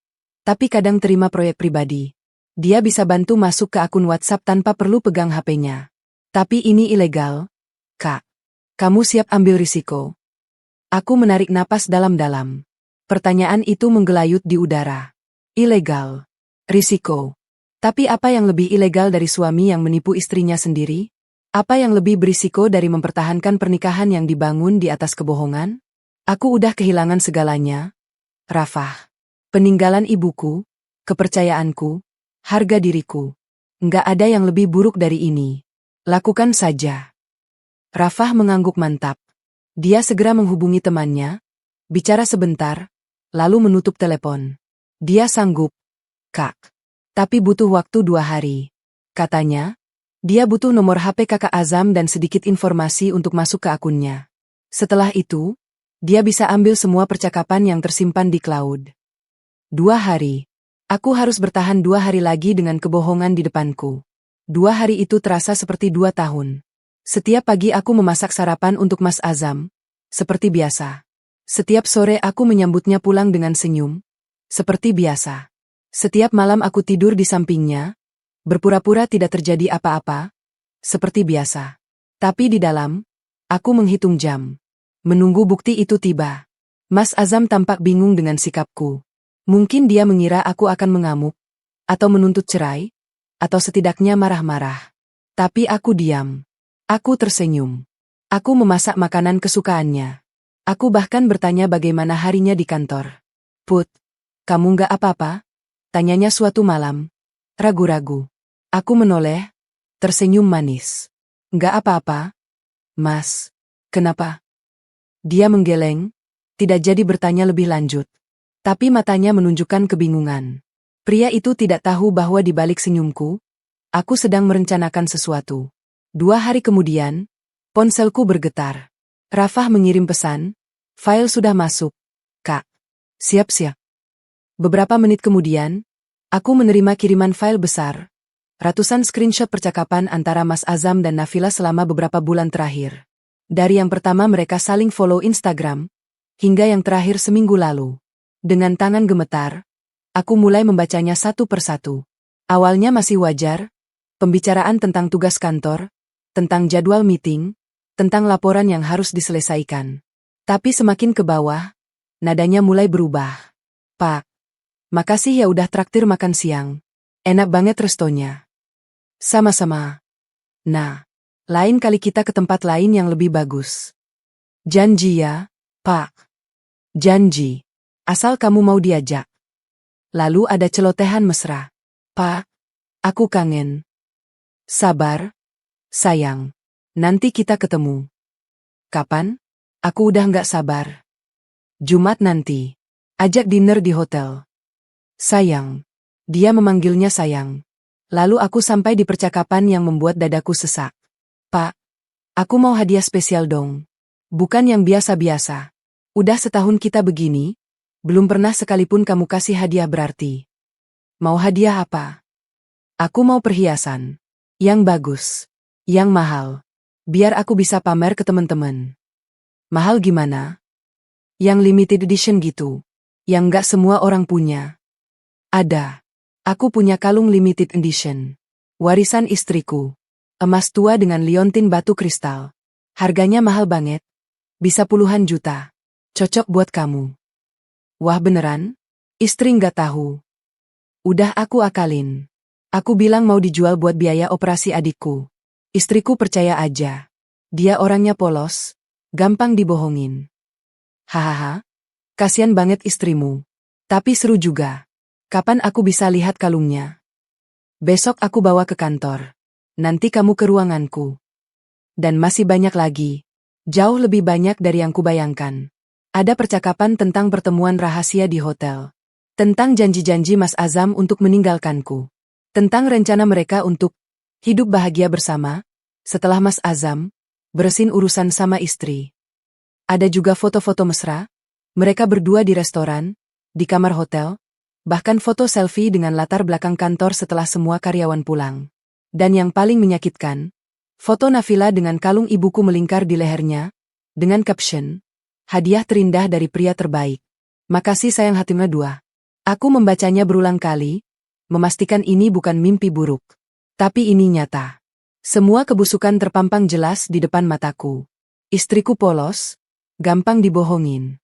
Tapi kadang terima proyek pribadi. Dia bisa bantu masuk ke akun WhatsApp tanpa perlu pegang HP-nya. Tapi ini ilegal. Kak, kamu siap ambil risiko? Aku menarik napas dalam-dalam. Pertanyaan itu menggelayut di udara. Ilegal. Risiko. Tapi apa yang lebih ilegal dari suami yang menipu istrinya sendiri? Apa yang lebih berisiko dari mempertahankan pernikahan yang dibangun di atas kebohongan? Aku udah kehilangan segalanya. Rafah. Peninggalan ibuku, kepercayaanku, harga diriku. Nggak ada yang lebih buruk dari ini. Lakukan saja. Rafah mengangguk mantap. Dia segera menghubungi temannya, bicara sebentar, lalu menutup telepon. Dia sanggup, Kak. Tapi butuh waktu 2 hari. Katanya, dia butuh nomor HP kakak Azam dan sedikit informasi untuk masuk ke akunnya. Setelah itu, dia bisa ambil semua percakapan yang tersimpan di cloud. 2 hari. Aku harus bertahan 2 hari lagi dengan kebohongan di depanku. 2 hari itu terasa seperti 2 tahun. Setiap pagi aku memasak sarapan untuk Mas Azam. Seperti biasa. Setiap sore aku menyambutnya pulang dengan senyum. Seperti biasa. Setiap malam aku tidur di sampingnya. Berpura-pura tidak terjadi apa-apa. Seperti biasa. Tapi di dalam, aku menghitung jam. Menunggu bukti itu tiba. Mas Azam tampak bingung dengan sikapku. Mungkin dia mengira aku akan mengamuk. Atau menuntut cerai. Atau setidaknya marah-marah. Tapi aku diam. Aku tersenyum. Aku memasak makanan kesukaannya. Aku bahkan bertanya bagaimana harinya di kantor. Put, kamu nggak apa-apa? Tanyanya suatu malam. Ragu-ragu. Aku menoleh, tersenyum manis. Nggak apa-apa. Mas, kenapa? Dia menggeleng, tidak jadi bertanya lebih lanjut. Tapi matanya menunjukkan kebingungan. Pria itu tidak tahu bahwa di balik senyumku, aku sedang merencanakan sesuatu. 2 hari kemudian, ponselku bergetar. Rafah mengirim pesan, file sudah masuk. Kak, siap-siap. Beberapa menit kemudian, aku menerima kiriman file besar. Ratusan screenshot percakapan antara Mas Azam dan Nafila selama beberapa bulan terakhir. Dari yang pertama mereka saling follow Instagram, hingga yang terakhir seminggu lalu. Dengan tangan gemetar, aku mulai membacanya satu persatu. Awalnya masih wajar, pembicaraan tentang tugas kantor, tentang jadwal meeting, tentang laporan yang harus diselesaikan. Tapi semakin ke bawah, nadanya mulai berubah. Pak, makasih ya udah traktir makan siang. Enak banget restonya. Sama-sama. Nah, lain kali kita ke tempat lain yang lebih bagus. Janji ya, Pak. Janji. Asal kamu mau diajak. Lalu ada celotehan mesra. Pak, aku kangen. Sabar. Sayang, nanti kita ketemu. Kapan? Aku udah nggak sabar. Jumat nanti. Ajak dinner di hotel. Sayang. Dia memanggilnya sayang. Lalu aku sampai di percakapan yang membuat dadaku sesak. Pak, aku mau hadiah spesial dong. Bukan yang biasa-biasa. Udah setahun kita begini, belum pernah sekalipun kamu kasih hadiah berarti. Mau hadiah apa? Aku mau perhiasan. Yang bagus. Yang mahal. Biar aku bisa pamer ke teman-teman. Mahal gimana? Yang limited edition gitu. Yang nggak semua orang punya. Ada. Aku punya kalung limited edition. Warisan istriku. Emas tua dengan liontin batu kristal. Harganya mahal banget. Bisa puluhan juta. Cocok buat kamu. Wah beneran? Istri nggak tahu. Udah aku akalin. Aku bilang mau dijual buat biaya operasi adikku. Istriku percaya aja. Dia orangnya polos, gampang dibohongin. Hahaha, kasian banget istrimu. Tapi seru juga. Kapan aku bisa lihat kalungnya? Besok aku bawa ke kantor. Nanti kamu ke ruanganku. Dan masih banyak lagi. Jauh lebih banyak dari yang kubayangkan. Ada percakapan tentang pertemuan rahasia di hotel. Tentang janji-janji Mas Azam untuk meninggalkanku. Tentang rencana mereka untuk hidup bahagia bersama, setelah Mas Azam beresin urusan sama istri. Ada juga foto-foto mesra, mereka berdua di restoran, di kamar hotel, bahkan foto selfie dengan latar belakang kantor setelah semua karyawan pulang. Dan yang paling menyakitkan, foto Nafila dengan kalung ibuku melingkar di lehernya, dengan caption, hadiah terindah dari pria terbaik. Makasih sayang hatinya 2. Aku membacanya berulang kali, memastikan ini bukan mimpi buruk. Tapi ini nyata. Semua kebusukan terpampang jelas di depan mataku. Istriku polos, gampang dibohongin.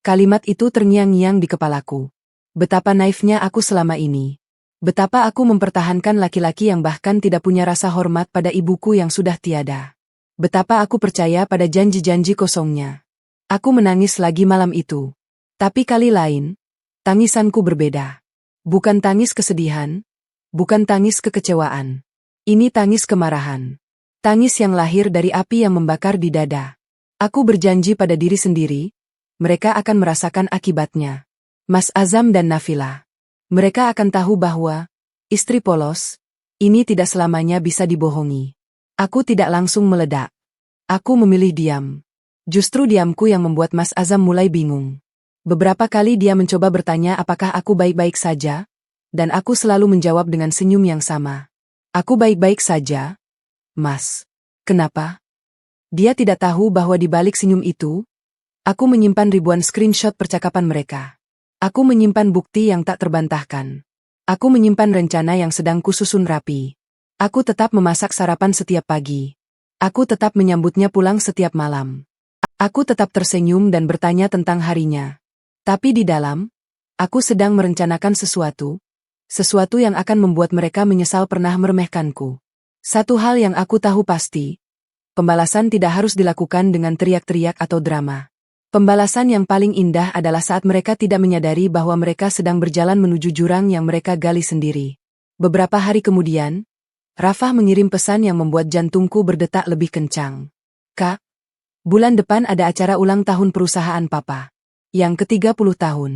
Kalimat itu terngiang-ngiang di kepalaku. Betapa naifnya aku selama ini. Betapa aku mempertahankan laki-laki yang bahkan tidak punya rasa hormat pada ibuku yang sudah tiada. Betapa aku percaya pada janji-janji kosongnya. Aku menangis lagi malam itu. Tapi kali lain, tangisanku berbeda. Bukan tangis kesedihan, bukan tangis kekecewaan. Ini tangis kemarahan. Tangis yang lahir dari api yang membakar di dada. Aku berjanji pada diri sendiri, mereka akan merasakan akibatnya. Mas Azam dan Nafila. Mereka akan tahu bahwa istri polos, ini tidak selamanya bisa dibohongi. Aku tidak langsung meledak. Aku memilih diam. Justru diamku yang membuat Mas Azam mulai bingung. Beberapa kali dia mencoba bertanya apakah aku baik-baik saja, dan aku selalu menjawab dengan senyum yang sama. Aku baik-baik saja, Mas. Kenapa? Dia tidak tahu bahwa di balik senyum itu, aku menyimpan ribuan screenshot percakapan mereka. Aku menyimpan bukti yang tak terbantahkan. Aku menyimpan rencana yang sedang kususun rapi. Aku tetap memasak sarapan setiap pagi. Aku tetap menyambutnya pulang setiap malam. Aku tetap tersenyum dan bertanya tentang harinya. Tapi di dalam, aku sedang merencanakan sesuatu yang akan membuat mereka menyesal pernah meremehkanku. Satu hal yang aku tahu pasti, pembalasan tidak harus dilakukan dengan teriak-teriak atau drama. Pembalasan yang paling indah adalah saat mereka tidak menyadari bahwa mereka sedang berjalan menuju jurang yang mereka gali sendiri. Beberapa hari kemudian, Rafah mengirim pesan yang membuat jantungku berdetak lebih kencang. Kak, bulan depan ada acara ulang tahun perusahaan Papa. Yang ke-30 tahun.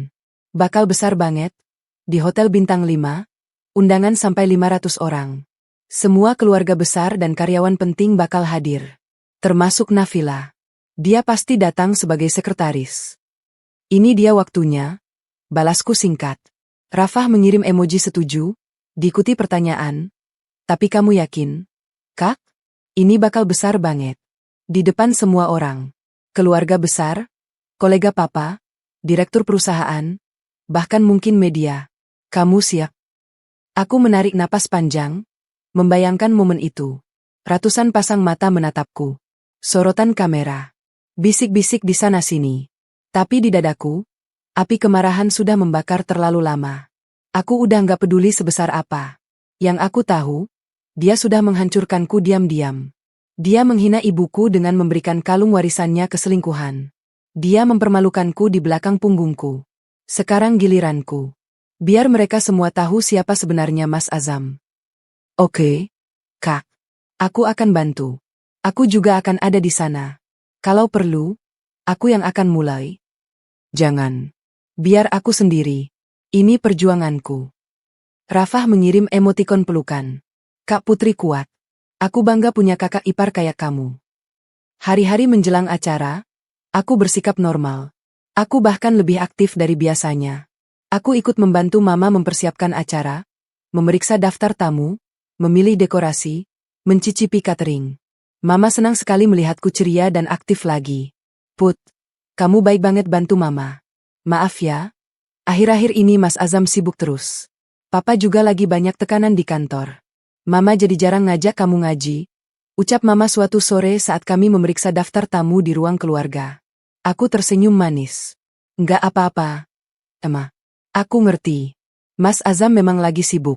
Bakal besar banget. Di Hotel Bintang 5, undangan sampai 500 orang. Semua keluarga besar dan karyawan penting bakal hadir. Termasuk Nafila. Dia pasti datang sebagai sekretaris. Ini dia waktunya. Balasku singkat. Rafah mengirim emoji setuju, diikuti pertanyaan. Tapi kamu yakin? Kak? Ini bakal besar banget. Di depan semua orang. Keluarga besar, kolega Papa, direktur perusahaan, bahkan mungkin media. Kamu siap? Aku menarik napas panjang, membayangkan momen itu. Ratusan pasang mata menatapku. Sorotan kamera. Bisik-bisik di sana-sini. Tapi di dadaku, api kemarahan sudah membakar terlalu lama. Aku udah gak peduli sebesar apa. Yang aku tahu, dia sudah menghancurkanku diam-diam. Dia menghina ibuku dengan memberikan kalung warisannya ke selingkuhan. Dia mempermalukanku di belakang punggungku. Sekarang giliranku. Biar mereka semua tahu siapa sebenarnya Mas Azam. Oke, Kak. Aku akan bantu. Aku juga akan ada di sana. Kalau perlu, aku yang akan mulai. Jangan. Biar aku sendiri. Ini perjuanganku. Rafah mengirim emotikon pelukan. Kak Putri kuat. Aku bangga punya kakak ipar kayak kamu. Hari-hari menjelang acara, aku bersikap normal. Aku bahkan lebih aktif dari biasanya. Aku ikut membantu Mama mempersiapkan acara, memeriksa daftar tamu, memilih dekorasi, mencicipi catering. Mama senang sekali melihatku ceria dan aktif lagi. Put, kamu baik banget bantu Mama. Maaf ya, akhir-akhir ini Mas Azam sibuk terus. Papa juga lagi banyak tekanan di kantor. Mama jadi jarang ngajak kamu ngaji, ucap Mama suatu sore saat kami memeriksa daftar tamu di ruang keluarga. Aku tersenyum manis. Enggak apa-apa, Emma. Aku ngerti. Mas Azam memang lagi sibuk.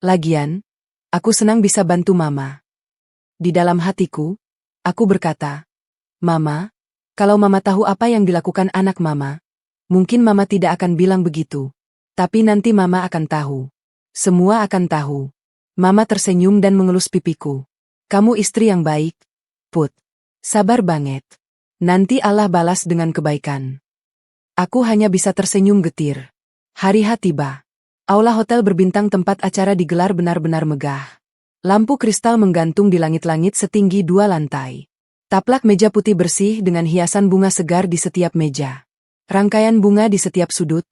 Lagian, aku senang bisa bantu Mama. Di dalam hatiku, aku berkata, Mama, kalau Mama tahu apa yang dilakukan anak Mama, mungkin Mama tidak akan bilang begitu. Tapi nanti Mama akan tahu. Semua akan tahu. Mama tersenyum dan mengelus pipiku. Kamu istri yang baik, Put. Sabar banget. Nanti Allah balas dengan kebaikan. Aku hanya bisa tersenyum getir. Hari H tiba. Aula hotel berbintang tempat acara digelar benar-benar megah. Lampu kristal menggantung di langit-langit setinggi 2 lantai. Taplak meja putih bersih dengan hiasan bunga segar di setiap meja. Rangkaian bunga di setiap sudut,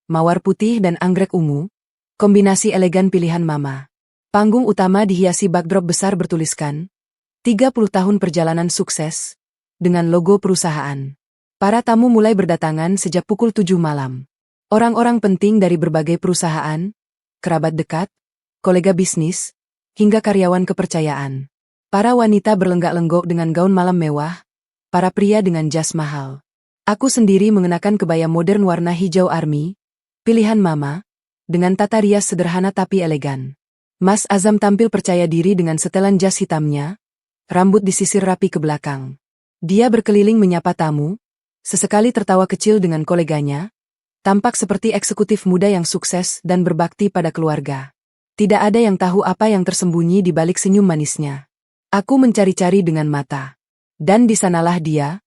mawar putih dan anggrek ungu, kombinasi elegan pilihan Mama. Panggung utama dihiasi backdrop besar bertuliskan, 30 tahun perjalanan sukses, dengan logo perusahaan. Para tamu mulai berdatangan sejak pukul 7 malam. Orang-orang penting dari berbagai perusahaan, kerabat dekat, kolega bisnis, hingga karyawan kepercayaan. Para wanita berlenggak-lenggok dengan gaun malam mewah, para pria dengan jas mahal. Aku sendiri mengenakan kebaya modern warna hijau army, pilihan Mama, dengan tata rias sederhana tapi elegan. Mas Azam tampil percaya diri dengan setelan jas hitamnya, rambut disisir rapi ke belakang. Dia berkeliling menyapa tamu, sesekali tertawa kecil dengan koleganya, tampak seperti eksekutif muda yang sukses dan berbakti pada keluarga. Tidak ada yang tahu apa yang tersembunyi di balik senyum manisnya. Aku mencari-cari dengan mata. Dan di sanalah dia,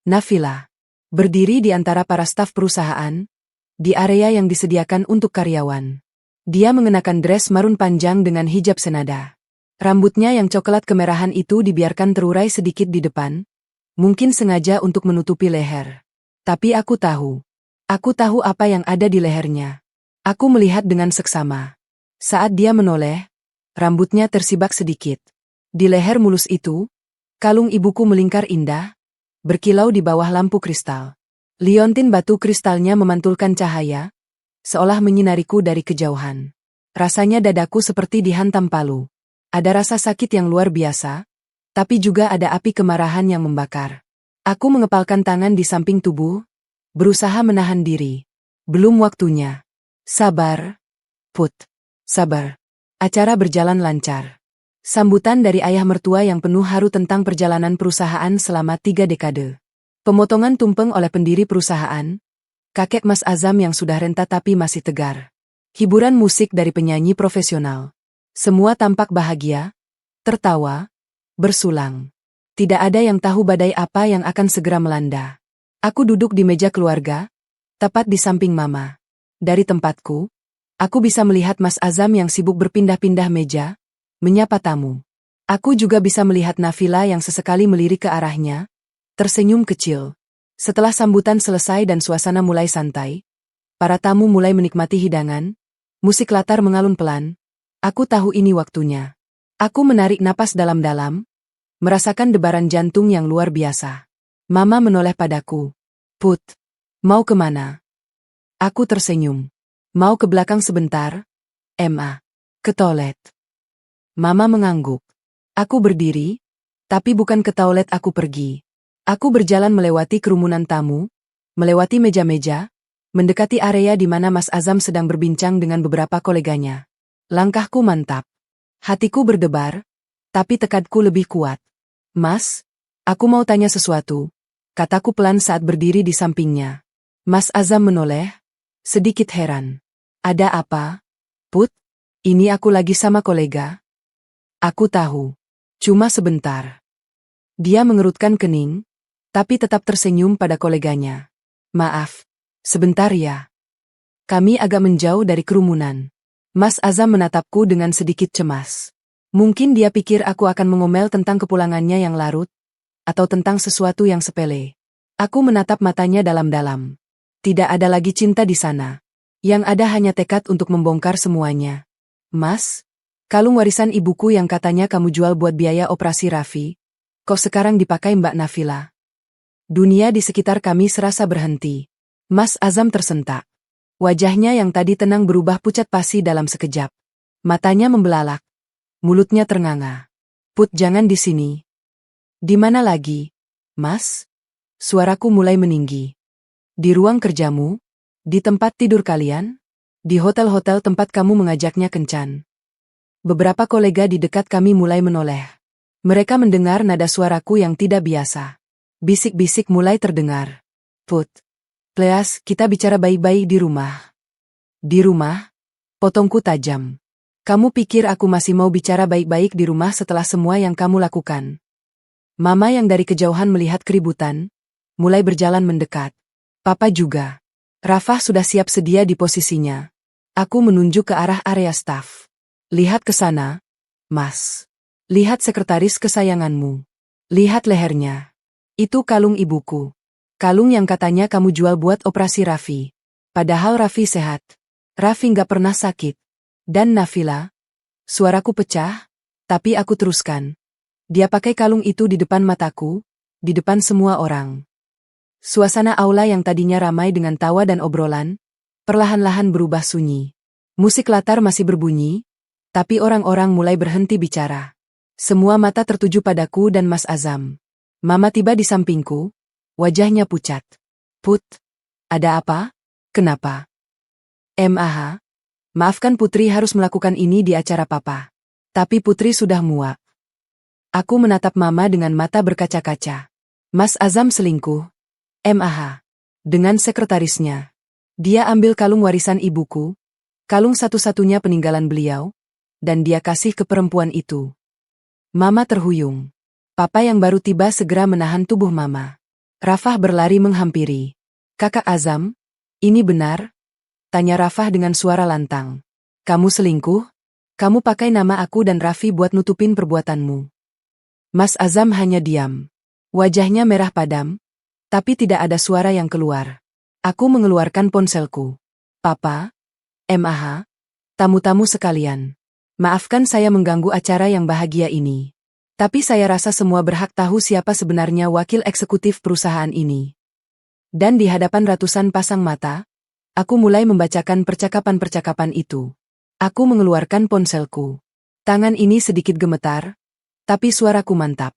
Nafila, berdiri di antara para staf perusahaan, di area yang disediakan untuk karyawan. Dia mengenakan dress marun panjang dengan hijab senada. Rambutnya yang coklat kemerahan itu dibiarkan terurai sedikit di depan, mungkin sengaja untuk menutupi leher. Tapi aku tahu apa yang ada di lehernya. Aku melihat dengan seksama. Saat dia menoleh, rambutnya tersibak sedikit. Di leher mulus itu, kalung ibuku melingkar indah, berkilau di bawah lampu kristal. Liontin batu kristalnya memantulkan cahaya, seolah menyinariku dari kejauhan. Rasanya dadaku seperti dihantam palu. Ada rasa sakit yang luar biasa, tapi juga ada api kemarahan yang membakar. Aku mengepalkan tangan di samping tubuh, berusaha menahan diri. Belum waktunya. Sabar, Put. Sabar. Acara berjalan lancar. Sambutan dari ayah mertua yang penuh haru tentang perjalanan perusahaan selama 3 dekade. Pemotongan tumpeng oleh pendiri perusahaan, kakek Mas Azam yang sudah renta tapi masih tegar. Hiburan musik dari penyanyi profesional. Semua tampak bahagia, tertawa, bersulang. Tidak ada yang tahu badai apa yang akan segera melanda. Aku duduk di meja keluarga, tepat di samping Mama. Dari tempatku, aku bisa melihat Mas Azam yang sibuk berpindah-pindah meja, menyapa tamu. Aku juga bisa melihat Nafila yang sesekali melirik ke arahnya, tersenyum kecil. Setelah sambutan selesai dan suasana mulai santai, para tamu mulai menikmati hidangan, musik latar mengalun pelan. Aku tahu ini waktunya. Aku menarik napas dalam-dalam, merasakan debaran jantung yang luar biasa. Mama menoleh padaku. Put, mau kemana? Aku tersenyum. Mau ke belakang sebentar? Ma. Ke toilet. Mama mengangguk. Aku berdiri, tapi bukan ke toilet aku pergi. Aku berjalan melewati kerumunan tamu, melewati meja-meja, mendekati area di mana Mas Azam sedang berbincang dengan beberapa koleganya. Langkahku mantap. Hatiku berdebar, tapi tekadku lebih kuat. Mas, aku mau tanya sesuatu, kataku pelan saat berdiri di sampingnya. Mas Azam menoleh, sedikit heran. Ada apa? Put, ini aku lagi sama kolega. Aku tahu. Cuma sebentar. Dia mengerutkan kening, tapi tetap tersenyum pada koleganya. Maaf, sebentar ya. Kami agak menjauh dari kerumunan. Mas Azam menatapku dengan sedikit cemas. Mungkin dia pikir aku akan mengomel tentang kepulangannya yang larut, atau tentang sesuatu yang sepele. Aku menatap matanya dalam-dalam. Tidak ada lagi cinta di sana. Yang ada hanya tekad untuk membongkar semuanya. Mas, kalung warisan ibuku yang katanya kamu jual buat biaya operasi Raffi, kok sekarang dipakai Mbak Nafila? Dunia di sekitar kami serasa berhenti. Mas Azam tersentak. Wajahnya yang tadi tenang berubah pucat pasi dalam sekejap. Matanya membelalak. Mulutnya ternganga. Put, jangan di sini. Di mana lagi, Mas? Suaraku mulai meninggi. Di ruang kerjamu? Di tempat tidur kalian? Di hotel-hotel tempat kamu mengajaknya kencan? Beberapa kolega di dekat kami mulai menoleh. Mereka mendengar nada suaraku yang tidak biasa. Bisik-bisik mulai terdengar. Put, please, kita bicara baik-baik di rumah. Di rumah? Potongku tajam. Kamu pikir aku masih mau bicara baik-baik di rumah setelah semua yang kamu lakukan? Mama yang dari kejauhan melihat keributan, mulai berjalan mendekat. Papa juga. Rafah sudah siap sedia di posisinya. Aku menunjuk ke arah area staf. Lihat ke sana, Mas. Lihat sekretaris kesayanganmu. Lihat lehernya. Itu kalung ibuku. Kalung yang katanya kamu jual buat operasi Raffi. Padahal Raffi sehat. Raffi nggak pernah sakit. Dan Nafila, suaraku pecah, tapi aku teruskan. Dia pakai kalung itu di depan mataku, di depan semua orang. Suasana aula yang tadinya ramai dengan tawa dan obrolan, perlahan-lahan berubah sunyi. Musik latar masih berbunyi, tapi orang-orang mulai berhenti bicara. Semua mata tertuju padaku dan Mas Azam. Mama tiba di sampingku, wajahnya pucat. Put, ada apa? Kenapa? Mah, maafkan Putri harus melakukan ini di acara Papa. Tapi Putri sudah muak. Aku menatap Mama dengan mata berkaca-kaca. Mas Azam selingkuh. Mah. Dengan sekretarisnya. Dia ambil kalung warisan ibuku. Kalung satu-satunya peninggalan beliau. Dan dia kasih ke perempuan itu. Mama terhuyung. Papa yang baru tiba segera menahan tubuh Mama. Rafah berlari menghampiri. Kakak Azam, ini benar? Tanya Rafah dengan suara lantang. Kamu selingkuh? Kamu pakai nama aku dan Raffi buat nutupin perbuatanmu. Mas Azam hanya diam. Wajahnya merah padam, tapi tidak ada suara yang keluar. Aku mengeluarkan ponselku. Papa, Mah, tamu-tamu sekalian. Maafkan saya mengganggu acara yang bahagia ini. Tapi saya rasa semua berhak tahu siapa sebenarnya wakil eksekutif perusahaan ini. Dan di hadapan ratusan pasang mata, aku mulai membacakan percakapan-percakapan itu. Aku mengeluarkan ponselku. Tangan ini sedikit gemetar, tapi suaraku mantap.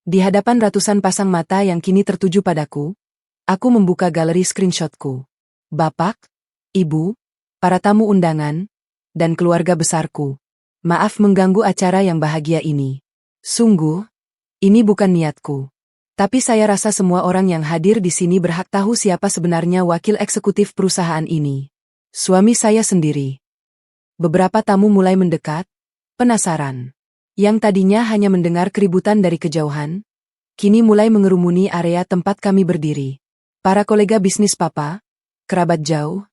Di hadapan ratusan pasang mata yang kini tertuju padaku, aku membuka galeri screenshotku. Bapak, Ibu, para tamu undangan, dan keluarga besarku. Maaf mengganggu acara yang bahagia ini. Sungguh, ini bukan niatku. Tapi saya rasa semua orang yang hadir di sini berhak tahu siapa sebenarnya wakil eksekutif perusahaan ini. Suami saya sendiri. Beberapa tamu mulai mendekat, penasaran. Yang tadinya hanya mendengar keributan dari kejauhan, kini mulai mengerumuni area tempat kami berdiri. Para kolega bisnis Papa, kerabat jauh,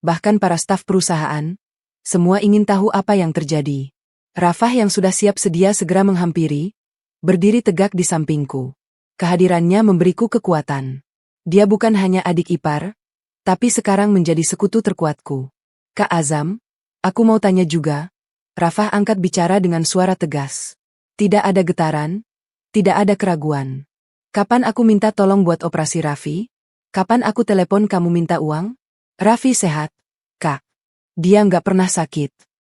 bahkan para staf perusahaan, semua ingin tahu apa yang terjadi. Rafah yang sudah siap sedia segera menghampiri, berdiri tegak di sampingku. Kehadirannya memberiku kekuatan. Dia bukan hanya adik ipar, tapi sekarang menjadi sekutu terkuatku. Kak Azam, aku mau tanya juga. Rafah angkat bicara dengan suara tegas. Tidak ada getaran, tidak ada keraguan. Kapan aku minta tolong buat operasi Raffi? Kapan aku telepon kamu minta uang? Raffi sehat, Kak. Dia nggak pernah sakit.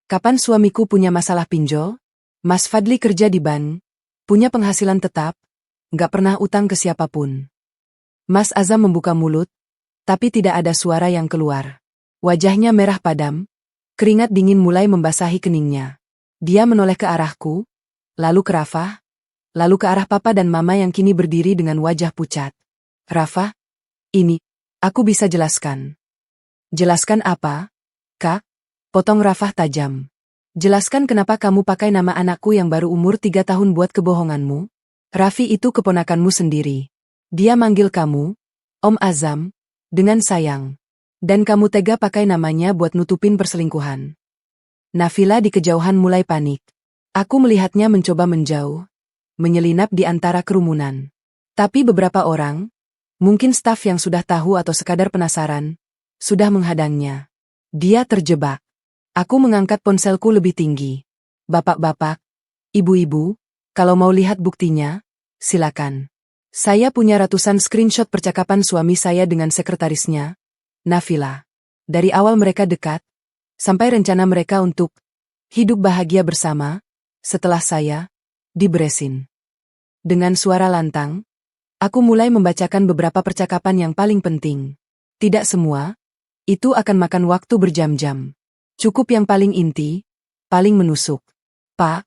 Kapan suamiku punya masalah pinjol? Mas Fadli kerja di bank, punya penghasilan tetap, nggak pernah utang ke siapapun. Mas Azam membuka mulut, tapi tidak ada suara yang keluar. Wajahnya merah padam, keringat dingin mulai membasahi keningnya. Dia menoleh ke arahku, lalu ke Rafah, lalu ke arah Papa dan Mama yang kini berdiri dengan wajah pucat. Rafah, ini, aku bisa jelaskan. Jelaskan apa, Kak? Potong Rafah tajam. Jelaskan kenapa kamu pakai nama anakku yang baru umur 3 tahun buat kebohonganmu? Raffi itu keponakanmu sendiri. Dia manggil kamu, Om Azam, dengan sayang. Dan kamu tega pakai namanya buat nutupin perselingkuhan. Nafila di kejauhan mulai panik. Aku melihatnya mencoba menjauh, menyelinap di antara kerumunan. Tapi beberapa orang, mungkin staf yang sudah tahu atau sekadar penasaran, sudah menghadangnya. Dia terjebak. Aku mengangkat ponselku lebih tinggi. Bapak-bapak, ibu-ibu, kalau mau lihat buktinya, silakan. Saya punya ratusan screenshot percakapan suami saya dengan sekretarisnya, Nafila. Dari awal mereka dekat, sampai rencana mereka untuk hidup bahagia bersama, setelah saya diberesin. Dengan suara lantang, aku mulai membacakan beberapa percakapan yang paling penting. Tidak semua, itu akan makan waktu berjam-jam. Cukup yang paling inti, paling menusuk. Pak,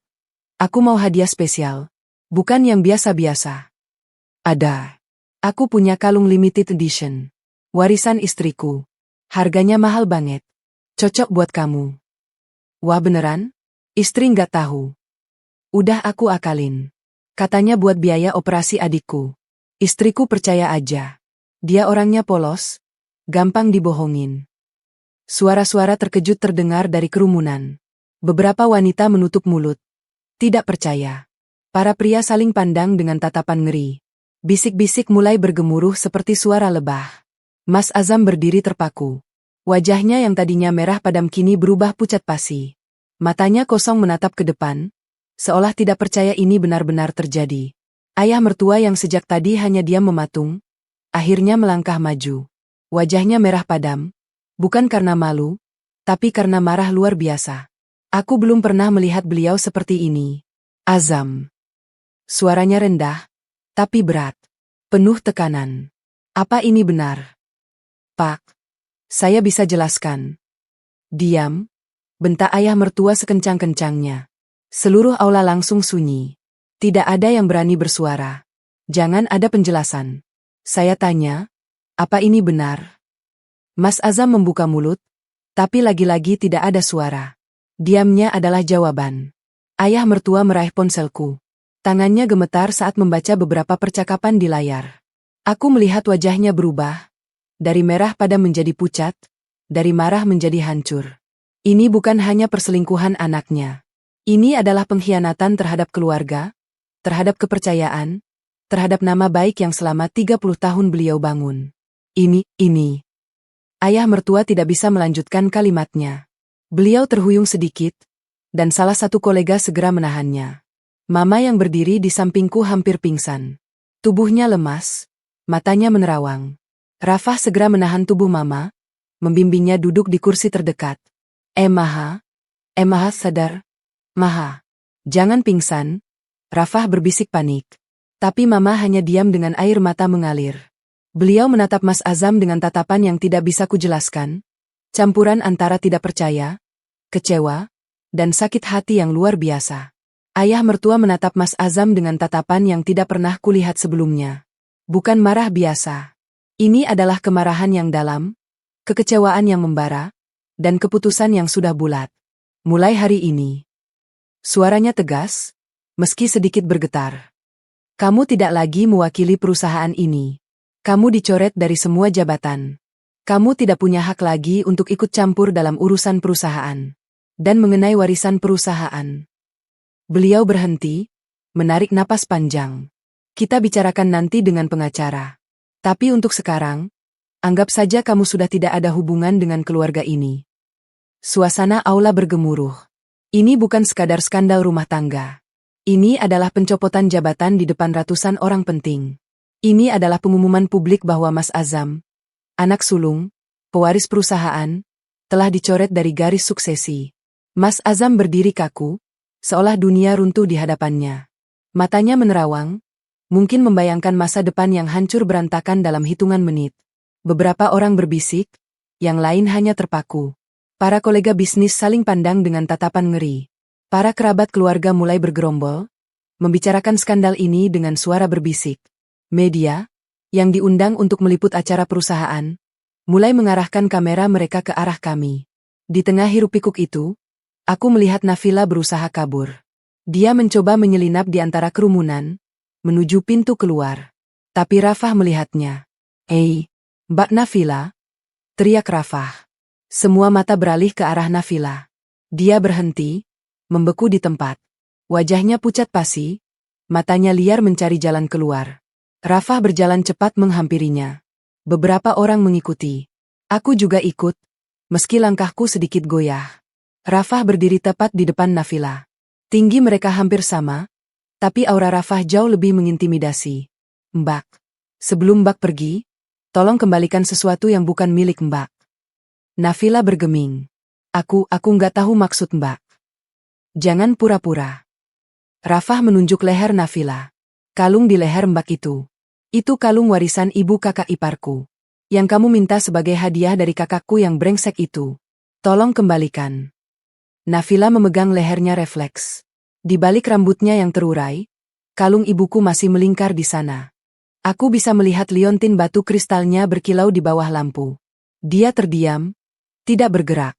aku mau hadiah spesial, bukan yang biasa-biasa. Ada. Aku punya kalung limited edition. Warisan istriku. Harganya mahal banget. Cocok buat kamu. Wah beneran? Istri nggak tahu. Udah aku akalin. Katanya buat biaya operasi adikku. Istriku percaya aja. Dia orangnya polos, gampang dibohongin. Suara-suara terkejut terdengar dari kerumunan. Beberapa wanita menutup mulut. Tidak percaya. Para pria saling pandang dengan tatapan ngeri. Bisik-bisik mulai bergemuruh seperti suara lebah. Mas Azam berdiri terpaku. Wajahnya yang tadinya merah padam kini berubah pucat pasi. Matanya kosong menatap ke depan, seolah tidak percaya ini benar-benar terjadi. Ayah mertua yang sejak tadi hanya diam mematung, akhirnya melangkah maju. Wajahnya merah padam, bukan karena malu, tapi karena marah luar biasa. Aku belum pernah melihat beliau seperti ini. Azam. Suaranya rendah, tapi berat. Penuh tekanan. Apa ini benar? Pak, saya bisa jelaskan. Diam, bentak ayah mertua sekencang-kencangnya. Seluruh aula langsung sunyi. Tidak ada yang berani bersuara. Jangan ada penjelasan. Saya tanya, apa ini benar? Mas Azam membuka mulut, tapi lagi-lagi tidak ada suara. Diamnya adalah jawaban. Ayah mertua meraih ponselku. Tangannya gemetar saat membaca beberapa percakapan di layar. Aku melihat wajahnya berubah. Dari merah padam menjadi pucat, dari marah menjadi hancur. Ini bukan hanya perselingkuhan anaknya. Ini adalah pengkhianatan terhadap keluarga, terhadap kepercayaan, terhadap nama baik yang selama 30 tahun beliau bangun. Ini. Ayah mertua tidak bisa melanjutkan kalimatnya. Beliau terhuyung sedikit, dan salah satu kolega segera menahannya. Mama yang berdiri di sampingku hampir pingsan. Tubuhnya lemas, matanya menerawang. Rafah segera menahan tubuh Mama, membimbingnya duduk di kursi terdekat. Maha sadar. Maha, jangan pingsan. Rafah berbisik panik. Tapi Mama hanya diam dengan air mata mengalir. Beliau menatap Mas Azam dengan tatapan yang tidak bisa kujelaskan. Campuran antara tidak percaya, kecewa, dan sakit hati yang luar biasa. Ayah mertua menatap Mas Azam dengan tatapan yang tidak pernah kulihat sebelumnya. Bukan marah biasa. Ini adalah kemarahan yang dalam, kekecewaan yang membara, dan keputusan yang sudah bulat. Mulai hari ini. Suaranya tegas, meski sedikit bergetar. Kamu tidak lagi mewakili perusahaan ini. Kamu dicoret dari semua jabatan. Kamu tidak punya hak lagi untuk ikut campur dalam urusan perusahaan. Dan mengenai warisan perusahaan. Beliau berhenti, menarik napas panjang. Kita bicarakan nanti dengan pengacara. Tapi untuk sekarang, anggap saja kamu sudah tidak ada hubungan dengan keluarga ini. Suasana aula bergemuruh. Ini bukan sekadar skandal rumah tangga. Ini adalah pencopotan jabatan di depan ratusan orang penting. Ini adalah pengumuman publik bahwa Mas Azam, anak sulung, pewaris perusahaan, telah dicoret dari garis suksesi. Mas Azam berdiri kaku, seolah dunia runtuh di hadapannya. Matanya menerawang, mungkin membayangkan masa depan yang hancur berantakan dalam hitungan menit. Beberapa orang berbisik, yang lain hanya terpaku. Para kolega bisnis saling pandang dengan tatapan ngeri. Para kerabat keluarga mulai bergerombol, membicarakan skandal ini dengan suara berbisik. Media, yang diundang untuk meliput acara perusahaan, mulai mengarahkan kamera mereka ke arah kami. Di tengah hiruk-pikuk itu, aku melihat Nafila berusaha kabur. Dia mencoba menyelinap di antara kerumunan, menuju pintu keluar. Tapi Rafah melihatnya. Mbak Nafila, teriak Rafah. Semua mata beralih ke arah Nafila. Dia berhenti, membeku di tempat. Wajahnya pucat pasi, matanya liar mencari jalan keluar. Rafah berjalan cepat menghampirinya. Beberapa orang mengikuti. Aku juga ikut, meski langkahku sedikit goyah. Rafah berdiri tepat di depan Nafila. Tinggi mereka hampir sama, tapi aura Rafah jauh lebih mengintimidasi. Mbak, sebelum Mbak pergi, tolong kembalikan sesuatu yang bukan milik Mbak. Nafila bergeming. Aku nggak tahu maksud Mbak. Jangan pura-pura. Rafah menunjuk leher Nafila. Kalung di leher Mbak itu. Itu kalung warisan ibu kakak iparku. Yang kamu minta sebagai hadiah dari kakakku yang brengsek itu. Tolong kembalikan. Nafila memegang lehernya refleks. Di balik rambutnya yang terurai, kalung ibuku masih melingkar di sana. Aku bisa melihat liontin batu kristalnya berkilau di bawah lampu. Dia terdiam, tidak bergerak.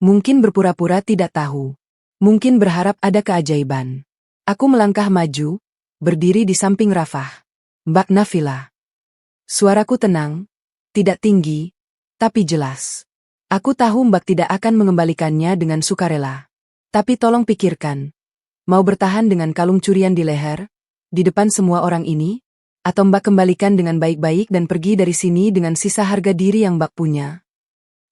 Mungkin berpura-pura tidak tahu. Mungkin berharap ada keajaiban. Aku melangkah maju, berdiri di samping Rafah. Mbak Nafila. Suaraku tenang, tidak tinggi, tapi jelas. Aku tahu Mbak tidak akan mengembalikannya dengan sukarela. Tapi tolong pikirkan. Mau bertahan dengan kalung curian di leher, di depan semua orang ini? Atau Mbak kembalikan dengan baik-baik dan pergi dari sini dengan sisa harga diri yang Mbak punya?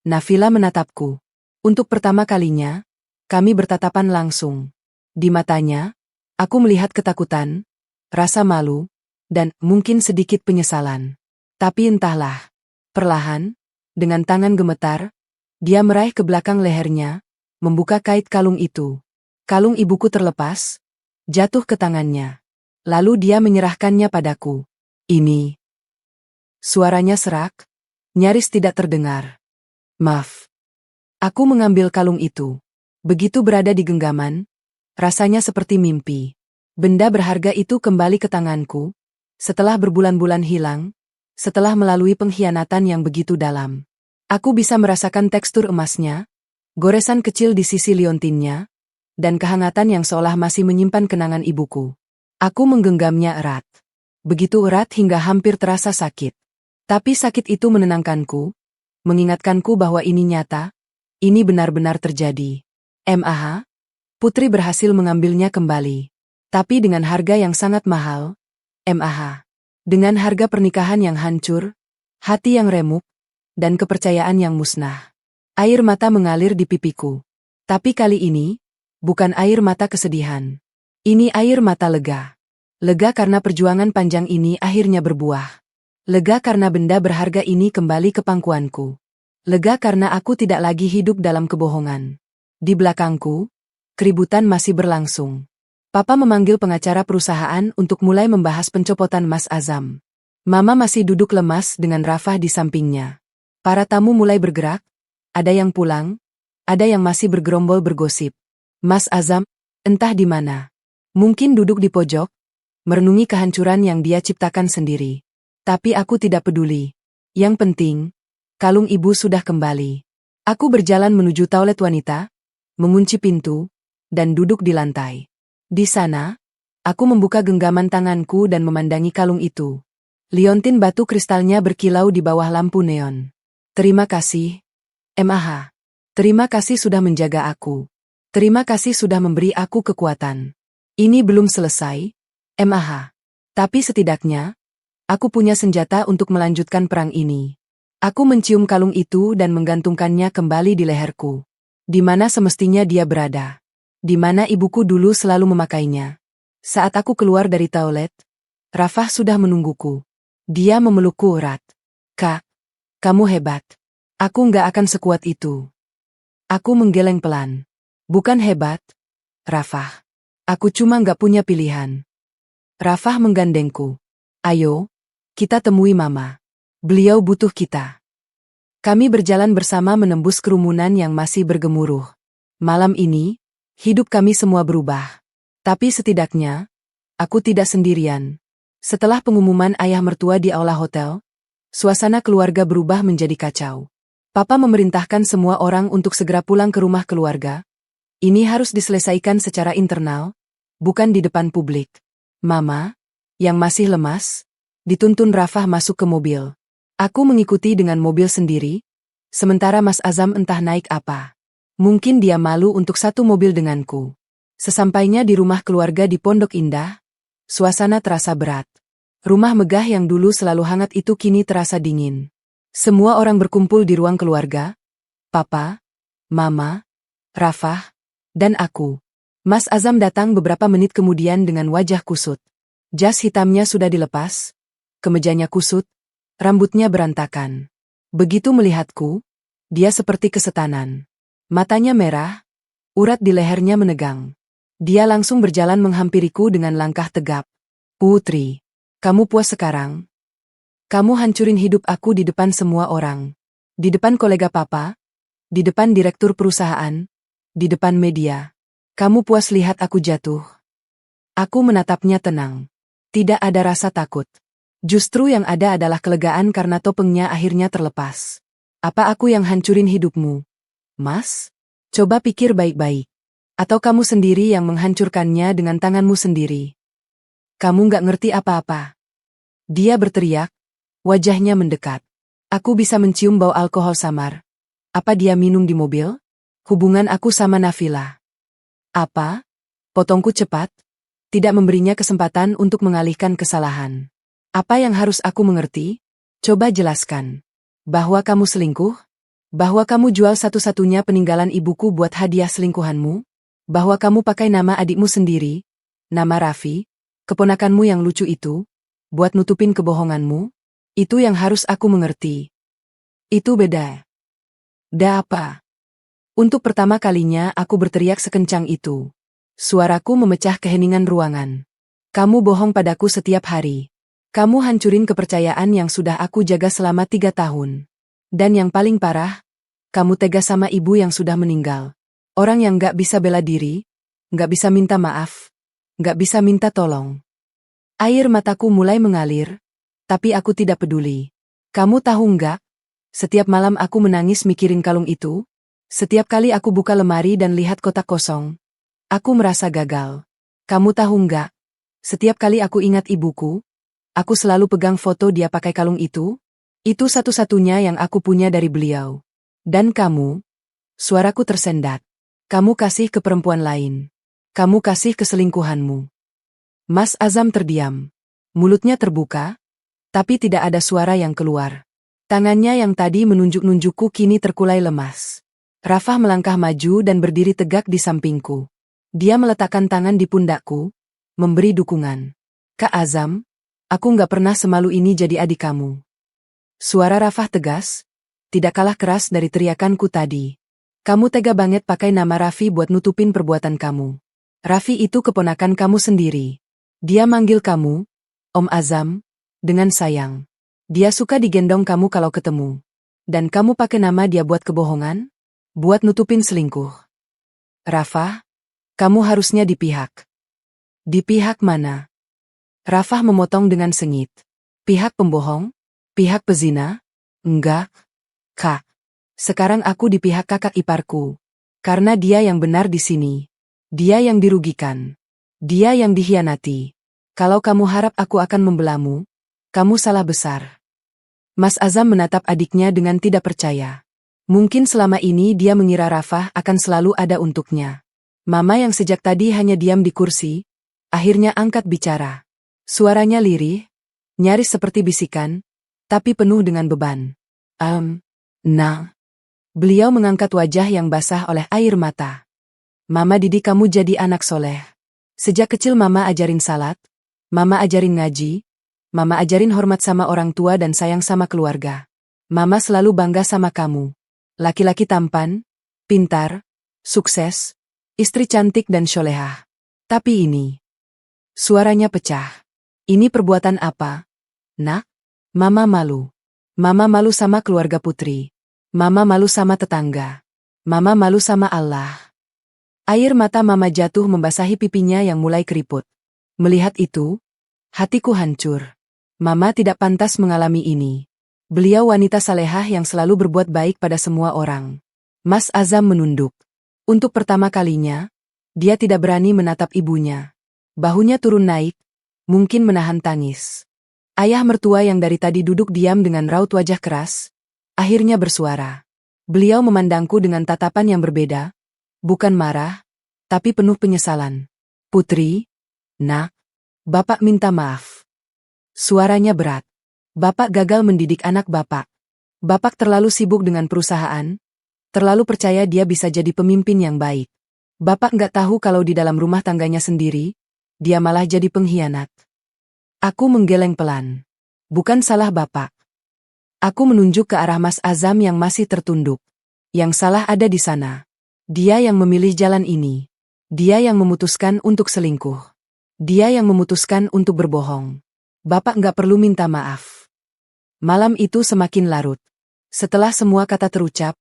Nafila menatapku. Untuk pertama kalinya, kami bertatapan langsung. Di matanya, aku melihat ketakutan, rasa malu, dan mungkin sedikit penyesalan. Tapi entahlah, perlahan, dengan tangan gemetar, dia meraih ke belakang lehernya, membuka kait kalung itu. Kalung ibuku terlepas, jatuh ke tangannya. Lalu dia menyerahkannya padaku. Ini. Suaranya serak, nyaris tidak terdengar. Maaf. Aku mengambil kalung itu. Begitu berada di genggaman, rasanya seperti mimpi. Benda berharga itu kembali ke tanganku, setelah berbulan-bulan hilang, setelah melalui pengkhianatan yang begitu dalam. Aku bisa merasakan tekstur emasnya, goresan kecil di sisi liontinnya, dan kehangatan yang seolah masih menyimpan kenangan ibuku. Aku menggenggamnya erat. Begitu erat hingga hampir terasa sakit. Tapi sakit itu menenangkanku, mengingatkanku bahwa ini nyata, ini benar-benar terjadi. MAH, Putri berhasil mengambilnya kembali. Tapi dengan harga yang sangat mahal. MAH. Dengan harga pernikahan yang hancur, hati yang remuk, dan kepercayaan yang musnah. Air mata mengalir di pipiku. Tapi kali ini, bukan air mata kesedihan. Ini air mata lega. Lega karena perjuangan panjang ini akhirnya berbuah. Lega karena benda berharga ini kembali ke pangkuanku. Lega karena aku tidak lagi hidup dalam kebohongan. Di belakangku, keributan masih berlangsung. Papa memanggil pengacara perusahaan untuk mulai membahas pencopotan Mas Azam. Mama masih duduk lemas dengan Rafah di sampingnya. Para tamu mulai bergerak, ada yang pulang, ada yang masih bergerombol bergosip. Mas Azam, entah di mana. Mungkin duduk di pojok, merenungi kehancuran yang dia ciptakan sendiri. Tapi aku tidak peduli. Yang penting, kalung ibu sudah kembali. Aku berjalan menuju toilet wanita, mengunci pintu, dan duduk di lantai. Di sana, aku membuka genggaman tanganku dan memandangi kalung itu. Liontin batu kristalnya berkilau di bawah lampu neon. Terima kasih, MAH. Terima kasih sudah menjaga aku. Terima kasih sudah memberi aku kekuatan. Ini belum selesai, MAH. Tapi setidaknya, aku punya senjata untuk melanjutkan perang ini. Aku mencium kalung itu dan menggantungkannya kembali di leherku. Di mana semestinya dia berada. Di mana ibuku dulu selalu memakainya. Saat aku keluar dari toilet, Rafah sudah menungguku. Dia memelukku erat. Kak, kamu hebat. Aku nggak akan sekuat itu. Aku menggeleng pelan. Bukan hebat, Rafah. Aku cuma nggak punya pilihan. Rafah menggandengku. Ayo, kita temui Mama. Beliau butuh kita. Kami berjalan bersama menembus kerumunan yang masih bergemuruh. Malam ini, hidup kami semua berubah. Tapi setidaknya, aku tidak sendirian. Setelah pengumuman ayah mertua di aula hotel, suasana keluarga berubah menjadi kacau. Papa memerintahkan semua orang untuk segera pulang ke rumah keluarga. Ini harus diselesaikan secara internal, bukan di depan publik. Mama, yang masih lemas, dituntun Rafah masuk ke mobil. Aku mengikuti dengan mobil sendiri, sementara Mas Azam entah naik apa. Mungkin dia malu untuk satu mobil denganku. Sesampainya di rumah keluarga di Pondok Indah, suasana terasa berat. Rumah megah yang dulu selalu hangat itu kini terasa dingin. Semua orang berkumpul di ruang keluarga. Papa, Mama, Rafah, dan aku. Mas Azam datang beberapa menit kemudian dengan wajah kusut. Jas hitamnya sudah dilepas, kemejanya kusut, rambutnya berantakan. Begitu melihatku, dia seperti kesetanan. Matanya merah, urat di lehernya menegang. Dia langsung berjalan menghampiriku dengan langkah tegap. Putri, kamu puas sekarang? Kamu hancurin hidup aku di depan semua orang. Di depan kolega papa, di depan direktur perusahaan, di depan media. Kamu puas lihat aku jatuh? Aku menatapnya tenang. Tidak ada rasa takut. Justru yang ada adalah kelegaan karena topengnya akhirnya terlepas. Apa aku yang hancurin hidupmu? Mas? Coba pikir baik-baik. Atau kamu sendiri yang menghancurkannya dengan tanganmu sendiri? Kamu nggak ngerti apa-apa. Dia berteriak, wajahnya mendekat. Aku bisa mencium bau alkohol samar. Apa dia minum di mobil? Hubungan aku sama Nafila. Apa? Potongku cepat. Tidak memberinya kesempatan untuk mengalihkan kesalahan. Apa yang harus aku mengerti? Coba jelaskan. Bahwa kamu selingkuh? Bahwa kamu jual satu-satunya peninggalan ibuku buat hadiah selingkuhanmu? Bahwa kamu pakai nama adikmu sendiri? Nama Raffi? Keponakanmu yang lucu itu? Buat nutupin kebohonganmu? Itu yang harus aku mengerti. Itu beda. Da apa? Untuk pertama kalinya aku berteriak sekencang itu. Suaraku memecah keheningan ruangan. Kamu bohong padaku setiap hari. Kamu hancurin kepercayaan yang sudah aku jaga selama 3 tahun. Dan yang paling parah, kamu tega sama ibu yang sudah meninggal. Orang yang gak bisa bela diri, gak bisa minta maaf, gak bisa minta tolong. Air mataku mulai mengalir, tapi aku tidak peduli. Kamu tahu nggak? Setiap malam aku menangis mikirin kalung itu. Setiap kali aku buka lemari dan lihat kotak kosong, aku merasa gagal. Kamu tahu nggak? Setiap kali aku ingat ibuku, aku selalu pegang foto dia pakai kalung itu. Itu satu-satunya yang aku punya dari beliau. Dan kamu? Suaraku tersendat. Kamu kasih ke perempuan lain. Kamu kasih ke selingkuhanmu. Mas Azam terdiam. Mulutnya terbuka, tapi tidak ada suara yang keluar. Tangannya yang tadi menunjuk-nunjukku kini terkulai lemas. Rafah melangkah maju dan berdiri tegak di sampingku. Dia meletakkan tangan di pundakku, memberi dukungan. Kak Azam, aku nggak pernah semalu ini jadi adik kamu. Suara Rafah tegas, tidak kalah keras dari teriakanku tadi. Kamu tega banget pakai nama Raffi buat nutupin perbuatan kamu. Raffi itu keponakan kamu sendiri. Dia manggil kamu, Om Azam, dengan sayang. Dia suka digendong kamu kalau ketemu. Dan kamu pakai nama dia buat kebohongan? Buat nutupin selingkuh. Rafah, kamu harusnya di pihak. Di pihak mana? Rafah memotong dengan sengit. Pihak pembohong? Pihak pezina? Enggak, Kak. Sekarang aku di pihak kakak iparku. Karena dia yang benar di sini. Dia yang dirugikan. Dia yang dikhianati. Kalau kamu harap aku akan membelamu, kamu salah besar. Mas Azam menatap adiknya dengan tidak percaya. Mungkin selama ini dia mengira Rafah akan selalu ada untuknya. Mama yang sejak tadi hanya diam di kursi, akhirnya angkat bicara. Suaranya lirih, nyaris seperti bisikan, tapi penuh dengan beban. Nah. Beliau mengangkat wajah yang basah oleh air mata. Mama didik kamu jadi anak soleh. Sejak kecil Mama ajarin salat, Mama ajarin ngaji, Mama ajarin hormat sama orang tua dan sayang sama keluarga. Mama selalu bangga sama kamu. Laki-laki tampan, pintar, sukses, istri cantik dan solehah. Tapi ini. Suaranya pecah. Ini perbuatan apa? Nak? Mama malu. Mama malu sama keluarga Putri. Mama malu sama tetangga. Mama malu sama Allah. Air mata Mama jatuh membasahi pipinya yang mulai keriput. Melihat itu, hatiku hancur. Mama tidak pantas mengalami ini. Beliau wanita salehah yang selalu berbuat baik pada semua orang. Mas Azam menunduk. Untuk pertama kalinya, dia tidak berani menatap ibunya. Bahunya turun naik, mungkin menahan tangis. Ayah mertua yang dari tadi duduk diam dengan raut wajah keras, akhirnya bersuara. Beliau memandangku dengan tatapan yang berbeda, bukan marah, tapi penuh penyesalan. Putri, nak, Bapak minta maaf. Suaranya berat. Bapak gagal mendidik anak Bapak. Bapak terlalu sibuk dengan perusahaan, terlalu percaya dia bisa jadi pemimpin yang baik. Bapak nggak tahu kalau di dalam rumah tangganya sendiri, dia malah jadi pengkhianat. Aku menggeleng pelan. Bukan salah Bapak. Aku menunjuk ke arah Mas Azam yang masih tertunduk. Yang salah ada di sana. Dia yang memilih jalan ini. Dia yang memutuskan untuk selingkuh. Dia yang memutuskan untuk berbohong. Bapak nggak perlu minta maaf. Malam itu semakin larut. Setelah semua kata terucap,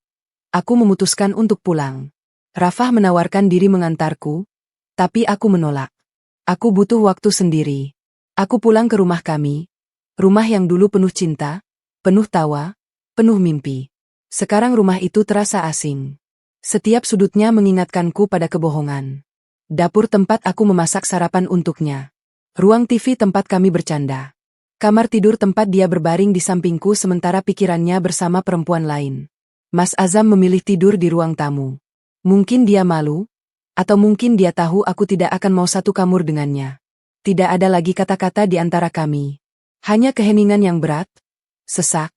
aku memutuskan untuk pulang. Rafah menawarkan diri mengantarku, tapi aku menolak. Aku butuh waktu sendiri. Aku pulang ke rumah kami, rumah yang dulu penuh cinta, penuh tawa, penuh mimpi. Sekarang rumah itu terasa asing. Setiap sudutnya mengingatkanku pada kebohongan. Dapur tempat aku memasak sarapan untuknya. Ruang TV tempat kami bercanda. Kamar tidur tempat dia berbaring di sampingku sementara pikirannya bersama perempuan lain. Mas Azam memilih tidur di ruang tamu. Mungkin dia malu, atau mungkin dia tahu aku tidak akan mau satu kamar dengannya. Tidak ada lagi kata-kata di antara kami. Hanya keheningan yang berat, sesak,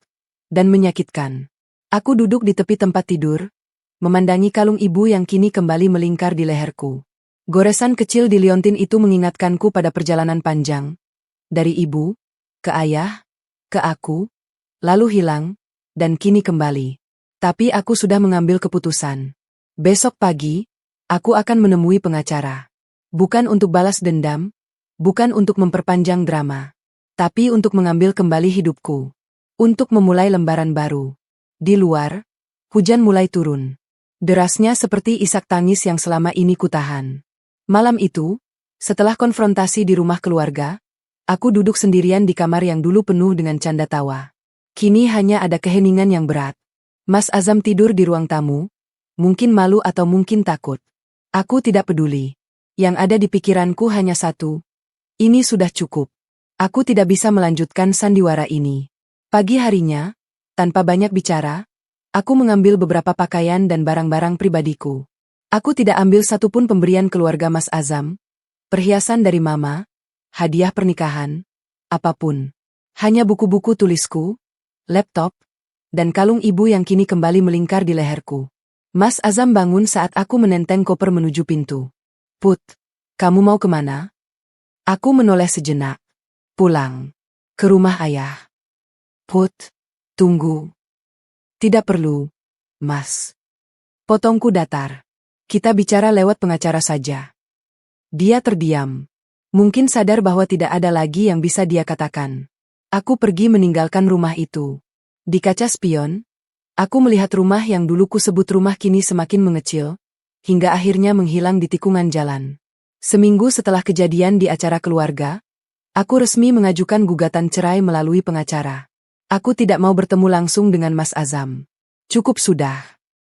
dan menyakitkan. Aku duduk di tepi tempat tidur, memandangi kalung ibu yang kini kembali melingkar di leherku. Goresan kecil di liontin itu mengingatkanku pada perjalanan panjang. Dari ibu, ke ayah, ke aku, lalu hilang, dan kini kembali. Tapi aku sudah mengambil keputusan. Besok pagi, aku akan menemui pengacara. Bukan untuk balas dendam, bukan untuk memperpanjang drama, tapi untuk mengambil kembali hidupku. Untuk memulai lembaran baru. Di luar, hujan mulai turun. Derasnya seperti isak tangis yang selama ini kutahan. Malam itu, setelah konfrontasi di rumah keluarga, aku duduk sendirian di kamar yang dulu penuh dengan canda tawa. Kini hanya ada keheningan yang berat. Mas Azam tidur di ruang tamu, mungkin malu atau mungkin takut. Aku tidak peduli. Yang ada di pikiranku hanya satu. Ini sudah cukup. Aku tidak bisa melanjutkan sandiwara ini. Pagi harinya, tanpa banyak bicara, aku mengambil beberapa pakaian dan barang-barang pribadiku. Aku tidak ambil satupun pemberian keluarga Mas Azam, perhiasan dari mama, hadiah pernikahan, apapun. Hanya buku-buku tulisku, laptop, dan kalung ibu yang kini kembali melingkar di leherku. Mas Azam bangun saat aku menenteng koper menuju pintu. Put, kamu mau kemana? Aku menoleh sejenak. Pulang. Ke rumah ayah. Put, tunggu. Tidak perlu, Mas. Potongku datar. Kita bicara lewat pengacara saja. Dia terdiam. Mungkin sadar bahwa tidak ada lagi yang bisa dia katakan. Aku pergi meninggalkan rumah itu. Di kaca spion, aku melihat rumah yang dulu kusebut rumah kini semakin mengecil, hingga akhirnya menghilang di tikungan jalan. Seminggu setelah kejadian di acara keluarga, aku resmi mengajukan gugatan cerai melalui pengacara. Aku tidak mau bertemu langsung dengan Mas Azam. Cukup sudah.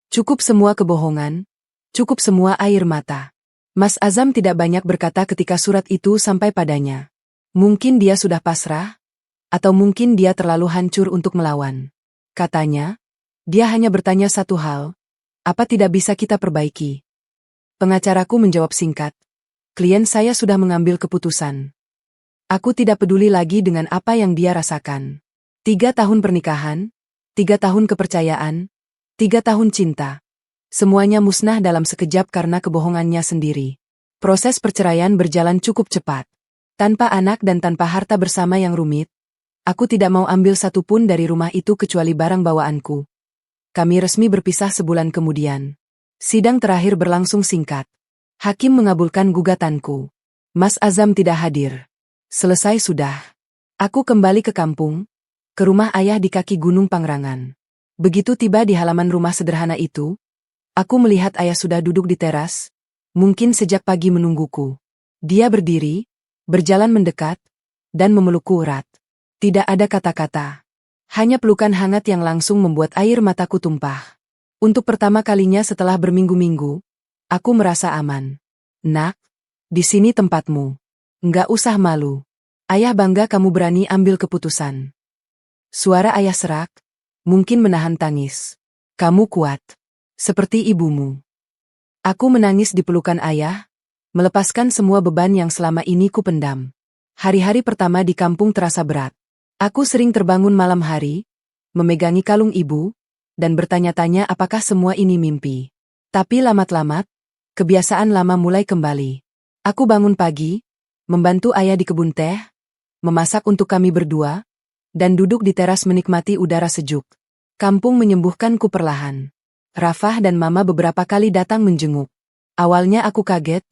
Cukup semua kebohongan. Cukup semua air mata. Mas Azam tidak banyak berkata ketika surat itu sampai padanya. Mungkin dia sudah pasrah, atau mungkin dia terlalu hancur untuk melawan. Katanya, dia hanya bertanya satu hal, apa tidak bisa kita perbaiki? Pengacaraku menjawab singkat, klien saya sudah mengambil keputusan. Aku tidak peduli lagi dengan apa yang dia rasakan. 3 tahun pernikahan, 3 tahun kepercayaan, 3 tahun cinta. Semuanya musnah dalam sekejap karena kebohongannya sendiri. Proses perceraian berjalan cukup cepat. Tanpa anak dan tanpa harta bersama yang rumit, aku tidak mau ambil satupun dari rumah itu kecuali barang bawaanku. Kami resmi berpisah sebulan kemudian. Sidang terakhir berlangsung singkat. Hakim mengabulkan gugatanku. Mas Azam tidak hadir. Selesai sudah. Aku kembali ke kampung, ke rumah ayah di kaki Gunung Pangrangan. Begitu tiba di halaman rumah sederhana itu, aku melihat ayah sudah duduk di teras, mungkin sejak pagi menungguku. Dia berdiri, berjalan mendekat, dan memelukku erat. Tidak ada kata-kata. Hanya pelukan hangat yang langsung membuat air mataku tumpah. Untuk pertama kalinya setelah berminggu-minggu, aku merasa aman. Nak, di sini tempatmu. Nggak usah malu. Ayah bangga kamu berani ambil keputusan. Suara ayah serak, mungkin menahan tangis. Kamu kuat. Seperti ibumu. Aku menangis di pelukan ayah, melepaskan semua beban yang selama ini kupendam. Hari-hari pertama di kampung terasa berat. Aku sering terbangun malam hari, memegangi kalung ibu, dan bertanya-tanya apakah semua ini mimpi. Tapi lamat-lamat, kebiasaan lama mulai kembali. Aku bangun pagi, membantu ayah di kebun teh, memasak untuk kami berdua, dan duduk di teras menikmati udara sejuk. Kampung menyembuhkanku perlahan. Rafah dan Mama beberapa kali datang menjenguk. Awalnya aku kaget,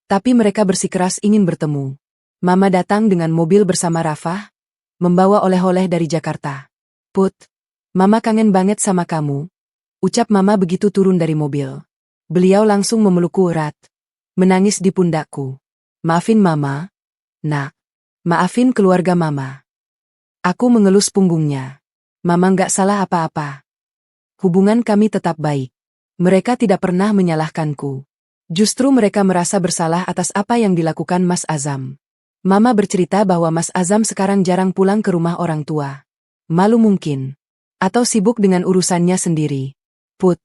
tapi mereka bersikeras ingin bertemu. Mama datang dengan mobil bersama Rafah, membawa oleh-oleh dari Jakarta. Put, Mama kangen banget sama kamu, ucap Mama begitu turun dari mobil. Beliau langsung memelukku erat, menangis di pundakku. Maafin Mama, Nak. Maafin keluarga Mama. Aku mengelus punggungnya. Mama nggak salah apa-apa. Hubungan kami tetap baik. Mereka tidak pernah menyalahkanku. Justru mereka merasa bersalah atas apa yang dilakukan Mas Azam. Mama bercerita bahwa Mas Azam sekarang jarang pulang ke rumah orang tua. Malu mungkin. Atau sibuk dengan urusannya sendiri. Put,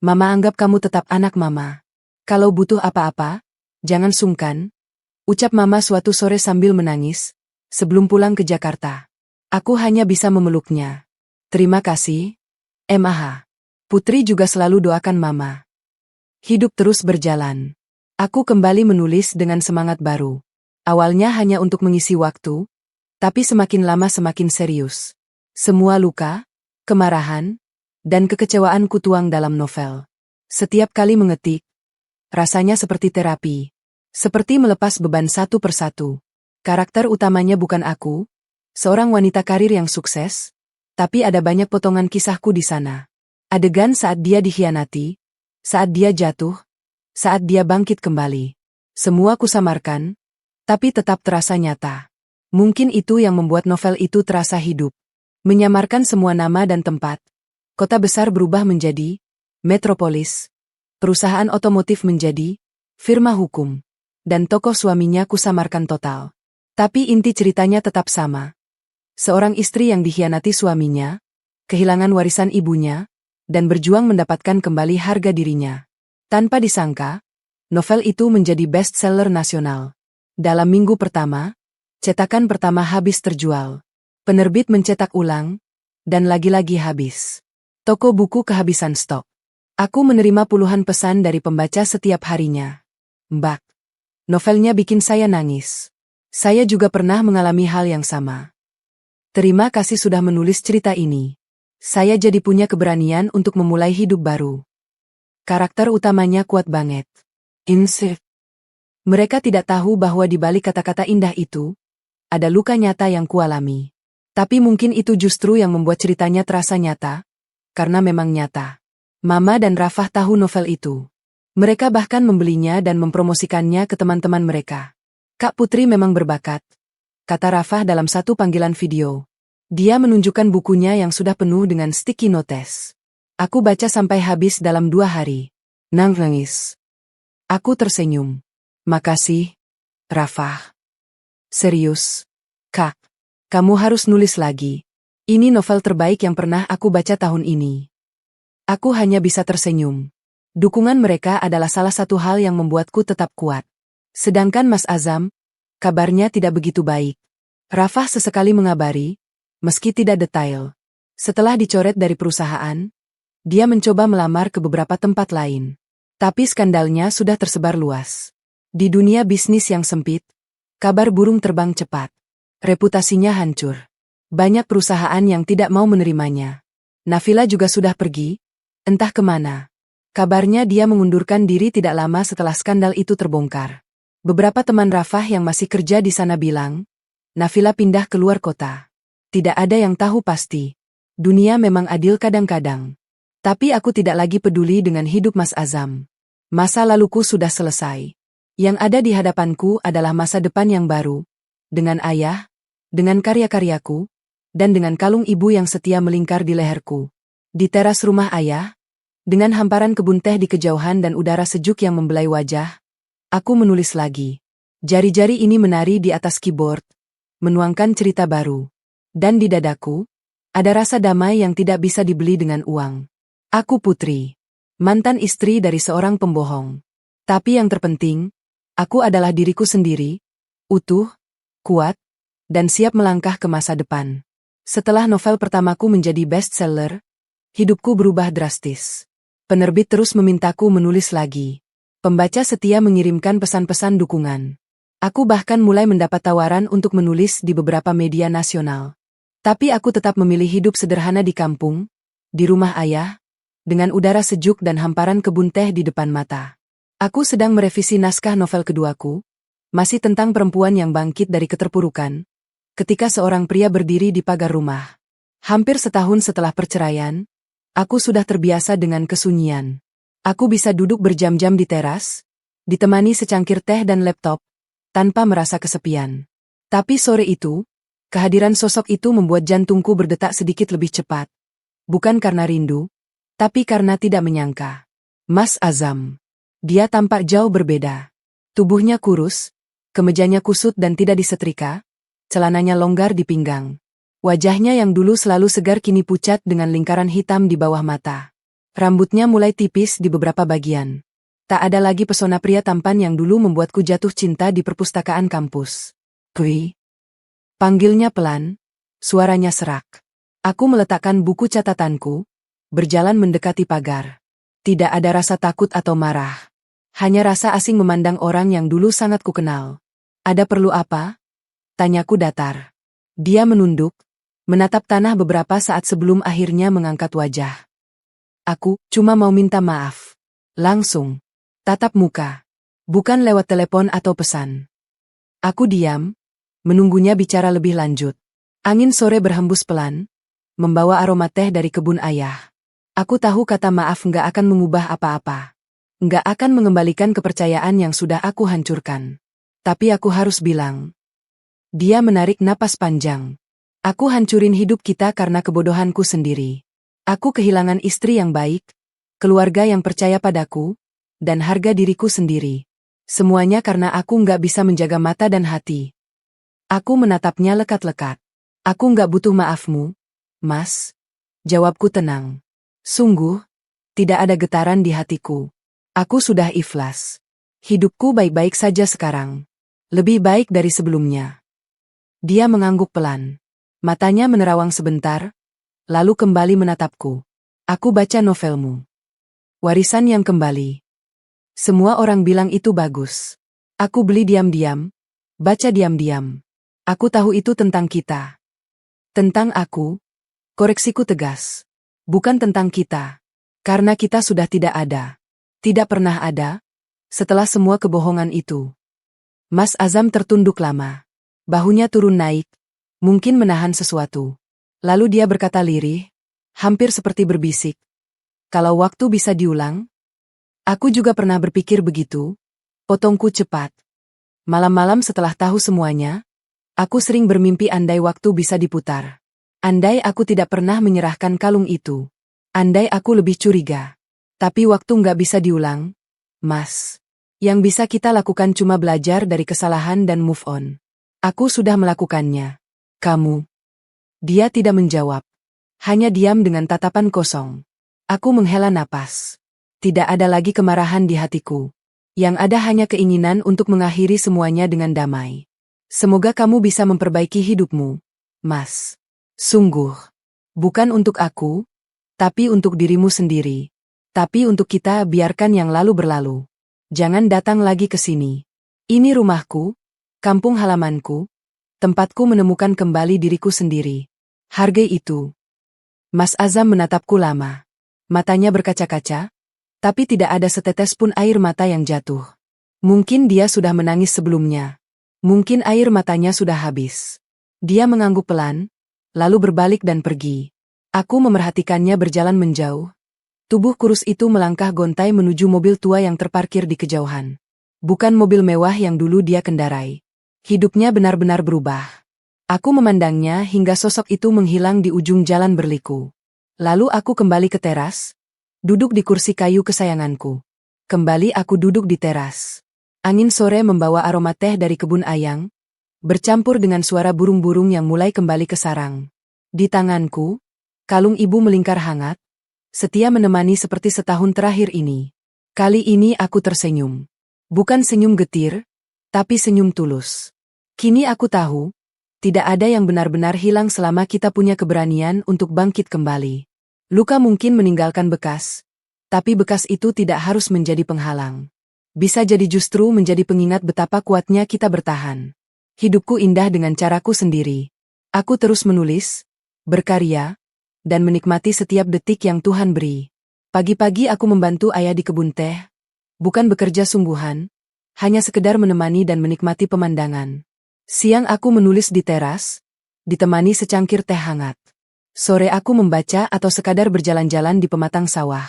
Mama anggap kamu tetap anak Mama. Kalau butuh apa-apa, jangan sungkan, ucap Mama suatu sore sambil menangis, sebelum pulang ke Jakarta. Aku hanya bisa memeluknya. Terima kasih, MAH. Putri juga selalu doakan Mama. Hidup terus berjalan. Aku kembali menulis dengan semangat baru. Awalnya hanya untuk mengisi waktu, tapi semakin lama semakin serius. Semua luka, kemarahan, dan kekecewaan kutuang dalam novel. Setiap kali mengetik, rasanya seperti terapi. Seperti melepas beban satu persatu. Karakter utamanya bukan aku, seorang wanita karir yang sukses, tapi ada banyak potongan kisahku di sana. Adegan saat dia dikhianati, saat dia jatuh, saat dia bangkit kembali. Semua kusamarkan, tapi tetap terasa nyata. Mungkin itu yang membuat novel itu terasa hidup. Menyamarkan semua nama dan tempat. Kota besar berubah menjadi metropolis. Perusahaan otomotif menjadi firma hukum. Dan tokoh suaminya kusamarkan total. Tapi inti ceritanya tetap sama. Seorang istri yang dikhianati suaminya, kehilangan warisan ibunya, dan berjuang mendapatkan kembali harga dirinya. Tanpa disangka, novel itu menjadi bestseller nasional. Dalam minggu pertama, cetakan pertama habis terjual. Penerbit mencetak ulang, dan lagi-lagi habis. Toko buku kehabisan stok. Aku menerima puluhan pesan dari pembaca setiap harinya. Mbak, novelnya bikin saya nangis. Saya juga pernah mengalami hal yang sama. Terima kasih sudah menulis cerita ini. Saya jadi punya keberanian untuk memulai hidup baru. Karakter utamanya kuat banget. Insif. Mereka tidak tahu bahwa di balik kata-kata indah itu, ada luka nyata yang kualami. Tapi mungkin itu justru yang membuat ceritanya terasa nyata, karena memang nyata. Mama dan Rafah tahu novel itu. Mereka bahkan membelinya dan mempromosikannya ke teman-teman mereka. Kak Putri memang berbakat, kata Rafah dalam satu panggilan video. Dia menunjukkan bukunya yang sudah penuh dengan sticky notes. Aku baca sampai habis dalam 2 hari. Nangis. Aku tersenyum. Makasih, Rafah. Serius, Kak. Kamu harus nulis lagi. Ini novel terbaik yang pernah aku baca tahun ini. Aku hanya bisa tersenyum. Dukungan mereka adalah salah satu hal yang membuatku tetap kuat. Sedangkan Mas Azam, kabarnya tidak begitu baik. Rafah sesekali mengabari, meski tidak detail. Setelah dicoret dari perusahaan, dia mencoba melamar ke beberapa tempat lain. Tapi skandalnya sudah tersebar luas. Di dunia bisnis yang sempit, kabar burung terbang cepat. Reputasinya hancur. Banyak perusahaan yang tidak mau menerimanya. Nafila juga sudah pergi, entah kemana. Kabarnya dia mengundurkan diri tidak lama setelah skandal itu terbongkar. Beberapa teman Rafah yang masih kerja di sana bilang, Nafila pindah keluar kota. Tidak ada yang tahu pasti. Dunia memang adil kadang-kadang. Tapi aku tidak lagi peduli dengan hidup Mas Azam. Masa laluku sudah selesai. Yang ada di hadapanku adalah masa depan yang baru. Dengan ayah, dengan karya-karyaku, dan dengan kalung ibu yang setia melingkar di leherku. Di teras rumah ayah, dengan hamparan kebun teh di kejauhan dan udara sejuk yang membelai wajah, aku menulis lagi. Jari-jari ini menari di atas keyboard, menuangkan cerita baru. Dan di dadaku, ada rasa damai yang tidak bisa dibeli dengan uang. Aku Putri, mantan istri dari seorang pembohong. Tapi yang terpenting, aku adalah diriku sendiri, utuh, kuat, dan siap melangkah ke masa depan. Setelah novel pertamaku menjadi bestseller, hidupku berubah drastis. Penerbit terus memintaku menulis lagi. Pembaca setia mengirimkan pesan-pesan dukungan. Aku bahkan mulai mendapat tawaran untuk menulis di beberapa media nasional. Tapi aku tetap memilih hidup sederhana di kampung, di rumah ayah, dengan udara sejuk dan hamparan kebun teh di depan mata. Aku sedang merevisi naskah novel keduaku, masih tentang perempuan yang bangkit dari keterpurukan, ketika seorang pria berdiri di pagar rumah. Hampir setahun setelah perceraian, aku sudah terbiasa dengan kesunyian. Aku bisa duduk berjam-jam di teras, ditemani secangkir teh dan laptop, tanpa merasa kesepian. Tapi sore itu, kehadiran sosok itu membuat jantungku berdetak sedikit lebih cepat. Bukan karena rindu, tapi karena tidak menyangka. Mas Azam. Dia tampak jauh berbeda. Tubuhnya kurus, kemejanya kusut dan tidak disetrika, celananya longgar di pinggang. Wajahnya yang dulu selalu segar kini pucat dengan lingkaran hitam di bawah mata. Rambutnya mulai tipis di beberapa bagian. Tak ada lagi pesona pria tampan yang dulu membuatku jatuh cinta di perpustakaan kampus. Kui. Panggilnya pelan, suaranya serak. Aku meletakkan buku catatanku, berjalan mendekati pagar. Tidak ada rasa takut atau marah. Hanya rasa asing memandang orang yang dulu sangat kukenal. Ada perlu apa? Tanyaku datar. Dia menunduk, menatap tanah beberapa saat sebelum akhirnya mengangkat wajah. Aku cuma mau minta maaf. Langsung. Tatap muka. Bukan lewat telepon atau pesan. Aku diam, menunggunya bicara lebih lanjut. Angin sore berhembus pelan, membawa aroma teh dari kebun ayah. Aku tahu kata maaf nggak akan mengubah apa-apa. Nggak akan mengembalikan kepercayaan yang sudah aku hancurkan. Tapi aku harus bilang. Dia menarik napas panjang. Aku hancurin hidup kita karena kebodohanku sendiri. Aku kehilangan istri yang baik, keluarga yang percaya padaku, dan harga diriku sendiri. Semuanya karena aku nggak bisa menjaga mata dan hati. Aku menatapnya lekat-lekat. Aku nggak butuh maafmu, Mas. Jawabku tenang. Sungguh, tidak ada getaran di hatiku. Aku sudah ikhlas. Hidupku baik-baik saja sekarang. Lebih baik dari sebelumnya. Dia mengangguk pelan. Matanya menerawang sebentar, lalu kembali menatapku. Aku baca novelmu. Warisan yang kembali. Semua orang bilang itu bagus. Aku beli diam-diam, baca diam-diam. Aku tahu itu tentang kita. Tentang aku, koreksiku tegas. Bukan tentang kita. Karena kita sudah tidak ada. Tidak pernah ada, setelah semua kebohongan itu. Mas Azam tertunduk lama. Bahunya turun naik, mungkin menahan sesuatu. Lalu dia berkata lirih, hampir seperti berbisik. Kalau waktu bisa diulang? Aku juga pernah berpikir begitu. Potongku cepat. Malam-malam setelah tahu semuanya, aku sering bermimpi andai waktu bisa diputar. Andai aku tidak pernah menyerahkan kalung itu. Andai aku lebih curiga. Tapi waktu nggak bisa diulang, Mas. Yang bisa kita lakukan cuma belajar dari kesalahan dan move on. Aku sudah melakukannya. Kamu. Dia tidak menjawab. Hanya diam dengan tatapan kosong. Aku menghela napas. Tidak ada lagi kemarahan di hatiku. Yang ada hanya keinginan untuk mengakhiri semuanya dengan damai. Semoga kamu bisa memperbaiki hidupmu, Mas. Sungguh. Bukan untuk aku, tapi untuk dirimu sendiri. Tapi untuk kita biarkan yang lalu berlalu. Jangan datang lagi ke sini. Ini rumahku, kampung halamanku, tempatku menemukan kembali diriku sendiri. Hargai itu. Mas Azam menatapku lama. Matanya berkaca-kaca, tapi tidak ada setetes pun air mata yang jatuh. Mungkin dia sudah menangis sebelumnya. Mungkin air matanya sudah habis. Dia mengangguk pelan, lalu berbalik dan pergi. Aku memerhatikannya berjalan menjauh. Tubuh kurus itu melangkah gontai menuju mobil tua yang terparkir di kejauhan. Bukan mobil mewah yang dulu dia kendarai. Hidupnya benar-benar berubah. Aku memandangnya hingga sosok itu menghilang di ujung jalan berliku. Lalu aku kembali ke teras, duduk di kursi kayu kesayanganku. Kembali aku duduk di teras. Angin sore membawa aroma teh dari kebun ayang, bercampur dengan suara burung-burung yang mulai kembali ke sarang. Di tanganku, kalung ibu melingkar hangat, setia menemani seperti setahun terakhir ini. Kali ini aku tersenyum. Bukan senyum getir, tapi senyum tulus. Kini aku tahu, tidak ada yang benar-benar hilang selama kita punya keberanian untuk bangkit kembali. Luka mungkin meninggalkan bekas, tapi bekas itu tidak harus menjadi penghalang. Bisa jadi justru menjadi pengingat betapa kuatnya kita bertahan. Hidupku indah dengan caraku sendiri. Aku terus menulis, berkarya, dan menikmati setiap detik yang Tuhan beri. Pagi-pagi aku membantu ayah di kebun teh, bukan bekerja sungguhan, hanya sekedar menemani dan menikmati pemandangan. Siang aku menulis di teras, ditemani secangkir teh hangat. Sore aku membaca atau sekadar berjalan-jalan di pematang sawah.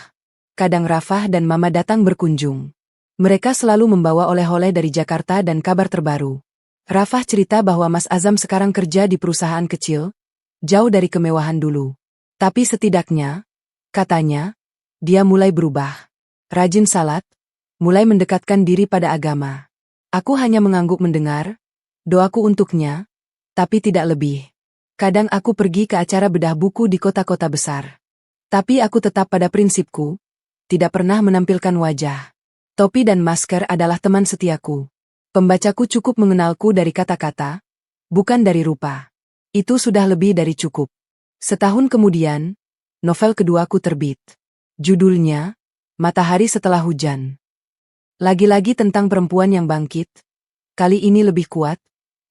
Kadang Rafah dan Mama datang berkunjung. Mereka selalu membawa oleh-oleh dari Jakarta dan kabar terbaru. Rafah cerita bahwa Mas Azam sekarang kerja di perusahaan kecil, jauh dari kemewahan dulu. Tapi setidaknya, katanya, dia mulai berubah. rajin salat, mulai mendekatkan diri pada agama. Aku hanya mengangguk mendengar doaku untuknya, tapi tidak lebih. Kadang aku pergi ke acara bedah buku di kota-kota besar. Tapi aku tetap pada prinsipku, tidak pernah menampilkan wajah. Topi dan masker adalah teman setiaku. Pembacaku cukup mengenalku dari kata-kata, bukan dari rupa. Itu sudah lebih dari cukup. Setahun kemudian, novel keduaku terbit. Judulnya, Matahari Setelah Hujan. Lagi-lagi tentang perempuan yang bangkit. Kali ini lebih kuat,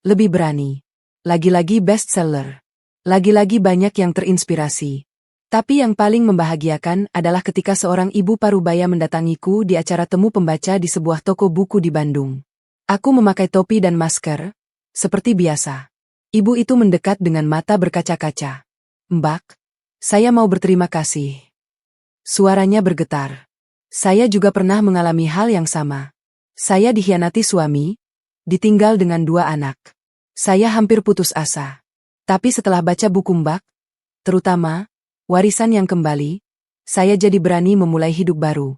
lebih berani. Lagi-lagi bestseller. Lagi-lagi banyak yang terinspirasi. Tapi yang paling membahagiakan adalah ketika seorang ibu parubaya mendatangiku di acara temu pembaca di sebuah toko buku di Bandung. Aku memakai topi dan masker, seperti biasa. Ibu itu mendekat dengan mata berkaca-kaca. "Mbak, saya mau berterima kasih." Suaranya bergetar. Saya juga pernah mengalami hal yang sama. Saya dikhianati suami, ditinggal dengan 2 anak. Saya hampir putus asa. Tapi setelah baca buku Mbak, terutama Warisan yang Kembali, saya jadi berani memulai hidup baru.